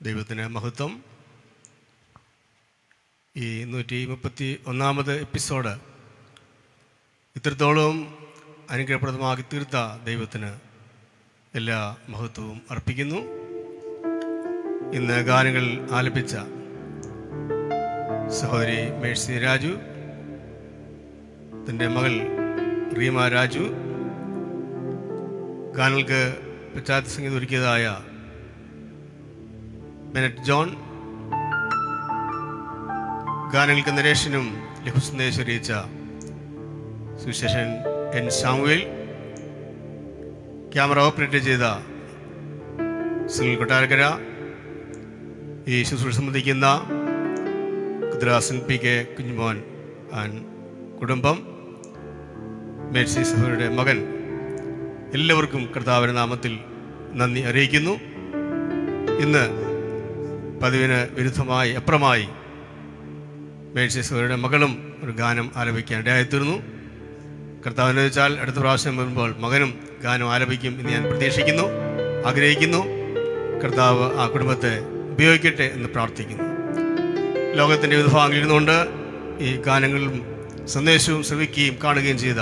ദൈവത്തിന് മഹത്വം. ഈ 131 എപ്പിസോഡ് ഇത്രത്തോളം അനുഗ്രഹപ്രദമാക്കി തീർത്ത ദൈവത്തിന് എല്ലാ മഹത്വവും അർപ്പിക്കുന്നു. ഇന്ന് ഗാനങ്ങൾ ആലപിച്ച സഹോദരി മേഴ്സി രാജു, തൻ്റെ മകൾ റീമ രാജു, ഗാനങ്ങൾക്ക് പശ്ചാത്തല സംഗീതം ഒരുക്കിയതായ ബെനറ്റ് ജോൺ, ഗാനങ്ങൾക്ക് നരേഷനും ലഘുസന്ദേശം അറിയിച്ച Susheshan N Samuel, camera operate ചെയ്ത സുനിൽ കൊട്ടാരക്കര, ഈ ശുശ്രൂഷ സംബന്ധിക്കുന്ന കുദ്രാസൻ പി കെ കുഞ്ഞുമോൻ ആൻഡ് കുടുംബം, മേഴ്സി സഹോദരിയുടെ മകൻ, എല്ലാവർക്കും കർത്താവിന്റെ നാമത്തിൽ നന്ദി അറിയിക്കുന്നു. ഇന്ന് പതിവിന് വിരുദ്ധമായി അപ്പുറമായി മേഴ്സി സഹോദരിയുടെ മകളും ഒരു ഗാനം ആലപിക്കാൻ ഇടയായിത്തീർന്നു. കർത്താവിനെ വെച്ചാൽ അടുത്ത പ്രാവശ്യം വരുമ്പോൾ മകനും ഗാനം ആലപിക്കും എന്ന് ഞാൻ പ്രതീക്ഷിക്കുന്നു, ആഗ്രഹിക്കുന്നു. കർത്താവ് ആ കുടുംബത്തെ ഉപയോഗിക്കട്ടെ എന്ന് പ്രാർത്ഥിക്കുന്നു. ലോകത്തിൻ്റെ വിവിധ ഭാഗങ്ങളിൽ ഇരുന്നുകൊണ്ട് ഈ ഗാനങ്ങളും സന്ദേശവും ശ്രവിക്കുകയും കാണുകയും ചെയ്ത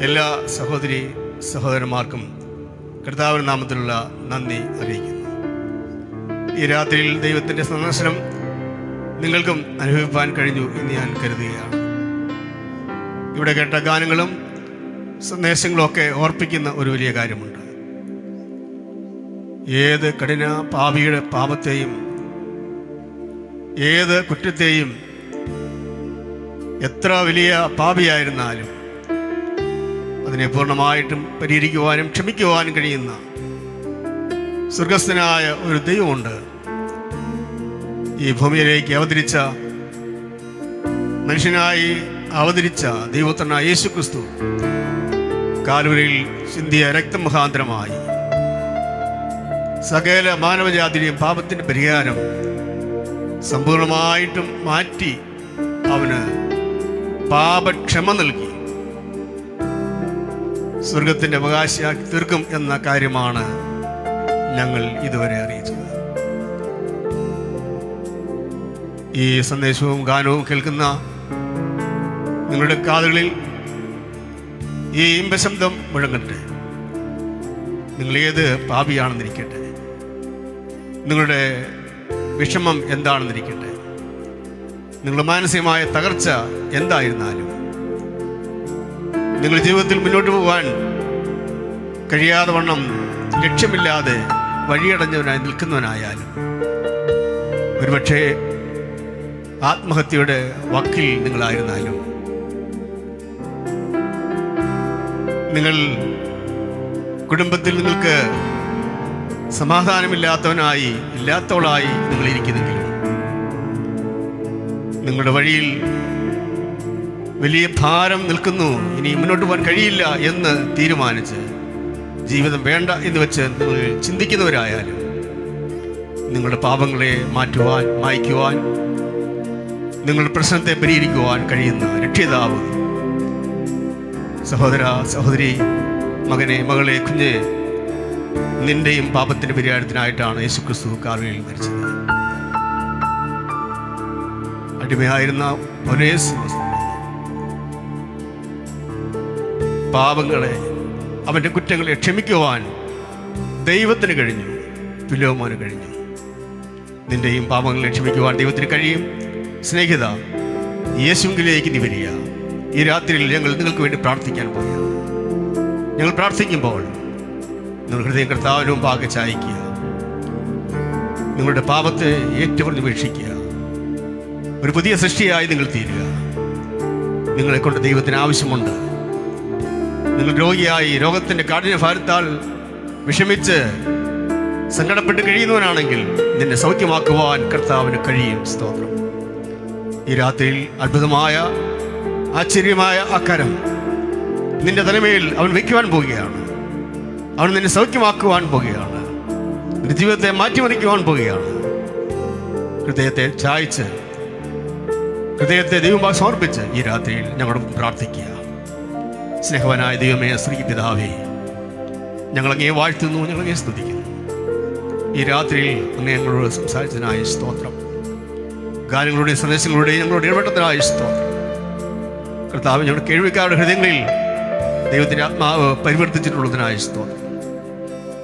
എല്ലാ സഹോദരി സഹോദരന്മാർക്കും കർത്താവിന്റെ നാമത്തിലുള്ള നന്ദി അറിയിക്കുന്നു. ഈ രാത്രിയിൽ ദൈവത്തിൻ്റെ സന്ദർശനം നിങ്ങൾക്കും അനുഭവിപ്പാൻ കഴിഞ്ഞു എന്ന് ഞാൻ കരുതുകയാണ്. ഇവിടെ കേട്ട ഗാനങ്ങളും സന്ദേശങ്ങളും ഒക്കെ ഓർപ്പിക്കുന്ന ഒരു വലിയ കാര്യമുണ്ട്. ഏത് കഠിന പാപിയുടെ പാപത്തെയും ഏത് കുറ്റത്തെയും എത്ര വലിയ പാപിയായിരുന്നാലും അതിനെ പൂർണ്ണമായിട്ടും പരിഹരിക്കുവാനും ക്ഷമിക്കുവാനും കഴിയുന്ന സ്വർഗസ്ഥനായ ഒരു ദൈവമുണ്ട്. ഈ ഭൂമിയിലേക്ക് അവതരിച്ച മനുഷ്യനായി അവതരിച്ച ദൈവപുത്രനായ യേശുക്രിസ്തു കാൽവരിയിൽ ചിന്തിയ രക്തമുഖാന്തരമായി സകല മാനവജാതിയുടെയും പാപത്തിന്റെ പരിഹാരം സമ്പൂർണമായിട്ടും മാറ്റി അവന് പാപക്ഷമ നൽകി സ്വർഗത്തിന്റെ അവകാശിയാക്കി തീർക്കും എന്ന കാര്യമാണ് ഞങ്ങൾ ഇതുവരെ അറിയിച്ചത്. ഈ സന്ദേശവും ഗാനവും കേൾക്കുന്ന നിങ്ങളുടെ കാതുകളിൽ ഈ ഇമ്പശബ്ദം മുഴങ്ങട്ടെ. നിങ്ങൾ ഏത് പാപിയാണെന്നിരിക്കട്ടെ, നിങ്ങളുടെ വിഷമം എന്താണെന്നിരിക്കട്ടെ, നിങ്ങളുടെ മാനസികമായ തകർച്ച എന്തായിരുന്നാലും, നിങ്ങൾ ജീവിതത്തിൽ മുന്നോട്ട് പോകാൻ കഴിയാതെ വണ്ണം ലക്ഷ്യമില്ലാതെ വഴിയടഞ്ഞവനായി നിൽക്കുന്നവനായാലും, ഒരുപക്ഷെ ആത്മഹത്യയുടെ വക്കിൽ നിങ്ങളായിരുന്നാലും, നിങ്ങൾ കുടുംബത്തിൽ നിങ്ങൾക്ക് സമാധാനമില്ലാത്തവനായി ഇല്ലാത്തവളായി നിങ്ങൾ ഇരിക്കുന്നെങ്കിലും, നിങ്ങളുടെ വഴിയിൽ വലിയ ഭാരം നിൽക്കുന്നു, ഇനി മുന്നോട്ട് പോകാൻ കഴിയില്ല എന്ന് തീരുമാനിച്ച് ജീവിതം വേണ്ട എന്ന് വെച്ച് നിങ്ങൾ ചിന്തിക്കുന്നവരായാലും, നിങ്ങളുടെ പാപങ്ങളെ മാറ്റുവാൻ, മായ്ക്കുവാൻ, നിങ്ങളുടെ പ്രശ്നത്തെ പരിഹരിക്കുവാൻ കഴിയുന്ന രക്ഷിതാവ്, സഹോദര സഹോദരി, മകനെ മകളെ കുഞ്ഞെ, നിന്റെയും പാപത്തിന്റെ പരിഹാരത്തിനായിട്ടാണ് യേശുക്രിസ്തു കാൽവരിയിൽ മരിച്ചത്. അടിമയായിരുന്ന പാപങ്ങളെ, അവന്റെ കുറ്റങ്ങളെ ക്ഷമിക്കുവാൻ ദൈവത്തിന് കഴിഞ്ഞു, ഫിലോമോന് കഴിഞ്ഞു. നിന്റെയും പാപങ്ങളെ ക്ഷമിക്കുവാൻ ദൈവത്തിന് കഴിയും. സ്നേഹിത, യേശുവിലേക്ക് നീ വരിക. ഈ രാത്രിയിൽ ഞങ്ങൾ നിങ്ങൾക്ക് വേണ്ടി പ്രാർത്ഥിക്കാൻ പോവുകയാണ്. ഞങ്ങൾ പ്രാർത്ഥിക്കുമ്പോൾ നിങ്ങൾ ഹൃദയം കർത്താവിന് മുമ്പാകെ ചായ്ക്കുക, നിങ്ങളുടെ പാപത്തെ ഏറ്റുപറഞ്ഞ് വീക്ഷിക്കുക. ഒരു പുതിയ സൃഷ്ടിയായി നിങ്ങൾ തീരുക. നിങ്ങളെ കൊണ്ട് ദൈവത്തിന് ആവശ്യമുണ്ട്. നിങ്ങൾ രോഗിയായി രോഗത്തിന്റെ കാഠിന്യഭാരത്താൽ വിഷമിച്ച് സങ്കടപ്പെട്ട് കഴിയുന്നവനാണെങ്കിൽ നിന്നെ സൗഖ്യമാക്കുവാൻ കർത്താവിന് കഴിയും. സ്തോത്രം. ഈ രാത്രിയിൽ അത്ഭുതമായ ആശ്ചര്യമായ അക്കരം നിന്റെ തലമേൽ അവൻ വയ്ക്കുവാൻ പോവുകയാണ്. അവൻ നിന്നെ സൗഖ്യമാക്കുവാൻ പോവുകയാണ്. നിന്റെ ജീവിതത്തെ മാറ്റിമറിക്കുവാൻ പോവുകയാണ്. ഹൃദയത്തെ ചായ്ച്ച്, ഹൃദയത്തെ ദൈവമായി സമർപ്പിച്ച് ഈ രാത്രിയിൽ ഞങ്ങളോട് പ്രാർത്ഥിക്കുക. സ്നേഹവാനായ ദൈവമേ, ശ്രീ പിതാവേ, ഞങ്ങളങ്ങേ വാഴ്ത്തുന്നു, ഞങ്ങളങ്ങേ സ്തുതിക്കുന്നു. ഈ രാത്രിയിൽ അങ്ങ് ഞങ്ങളോട് സംസാരിച്ചതിനായ സ്തോത്രം. ഗാനങ്ങളുടെയും സന്ദേശങ്ങളുടെയും ഞങ്ങളോട് ഇടപെട്ടതിനായ സ്തോത്രം. കർത്താവ് ഞങ്ങളുടെ കേൾവിക്കാരുടെ ഹൃദയങ്ങളിൽ ദൈവത്തിൻ്റെ ആത്മാവ് പരിവർത്തിച്ചിട്ടുള്ളതിനായ സ്തോത്രം.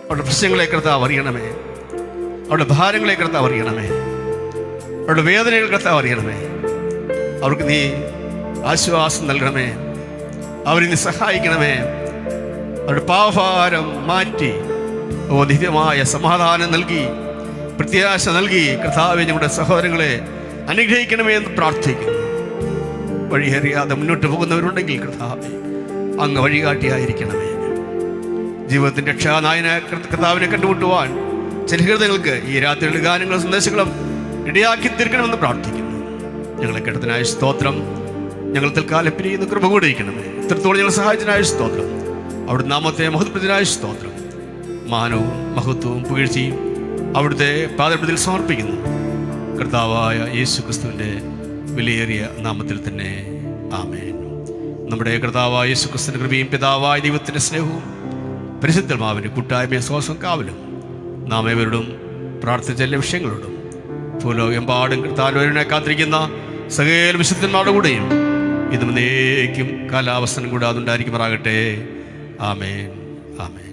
അവരുടെ പ്രശ്നങ്ങളെ കർത്താവ് അറിയണമേ, അവരുടെ ഭാരങ്ങളെ കർത്താവ് അറിയണമേ, അവരുടെ വേദനകൾ കർത്താവ് അറിയണമേ. അവർക്ക് നീ ആശ്വാസം നൽകണമേ, അവരെ നീ സഹായിക്കണമേ. അവരുടെ പാപഭാരം മാറ്റി ദിവ്യമായ സമാധാനം നൽകി, പ്രത്യാശ നൽകി കർത്താവേ ഞങ്ങളുടെ സഹോദരങ്ങളെ അനുഗ്രഹിക്കണമേ എന്ന് പ്രാർത്ഥിക്കുന്നു. വഴിയറിയാതെ മുന്നോട്ട് പോകുന്നവരുണ്ടെങ്കിൽ കർത്താവേ അങ്ങ് വഴികാട്ടിയായിരിക്കണമേ. ജീവിതത്തിൻ്റെ രക്ഷാനായനായ കർത്താവിനെ കണ്ടുമുട്ടുവാൻ ചില ഹൃദയങ്ങൾക്ക് ഈ രാത്രിയിലെ ഗാനങ്ങളും സന്ദേശങ്ങളും ഇടയാക്കി തീർക്കണമെന്ന് പ്രാർത്ഥിക്കുന്നു. ഞങ്ങളെ കേട്ടതിനായ സ്തോത്രം. ഞങ്ങൾ തൽക്കാലം പിരിയുന്ന കൃപ കൂടെ ഇരിക്കണമേ. ഇത്രത്തോളം ഞങ്ങൾ സഹായിച്ചതിനായ സ്തോത്രം. അവിടുത്തെ നാമത്തെ മഹത്വത്തിനായ സ്തോത്രം. മാനവും മഹത്വവും പുകഴ്ചയും അവിടുത്തെ പാദപീഠത്തിൽ സമർപ്പിക്കുന്നു. കർത്താവായ യേശു ക്രിസ്തുവിൻ്റെ വിലയേറിയ നാമത്തിൽ തന്നെ ആമേൻ. നമ്മുടെ കർത്താവായ യേശു ക്രിസ്തുവിൻ്റെ കൃപയും പിതാവായ ദൈവത്തിൻ്റെ സ്നേഹവും പരിശുദ്ധമാവിൻ്റെ കൂട്ടായ്മയും സഹവാസവും കാവലും നാം ഏവരോടും പ്രാർത്ഥിച്ച എല്ലാ വിഷയങ്ങളോടും ഭൂലോകമെമ്പാടും കർത്താവിനെ കാത്തിരിക്കുന്ന സകല വിശുദ്ധന്മാരുടെ കൂടെയും ഇതും എന്നേക്കും കാലാവസ്ഥനം കൂടാതെ ഉണ്ടായിരിക്കുമാറാകട്ടെ. ആമേൻ, ആമേൻ.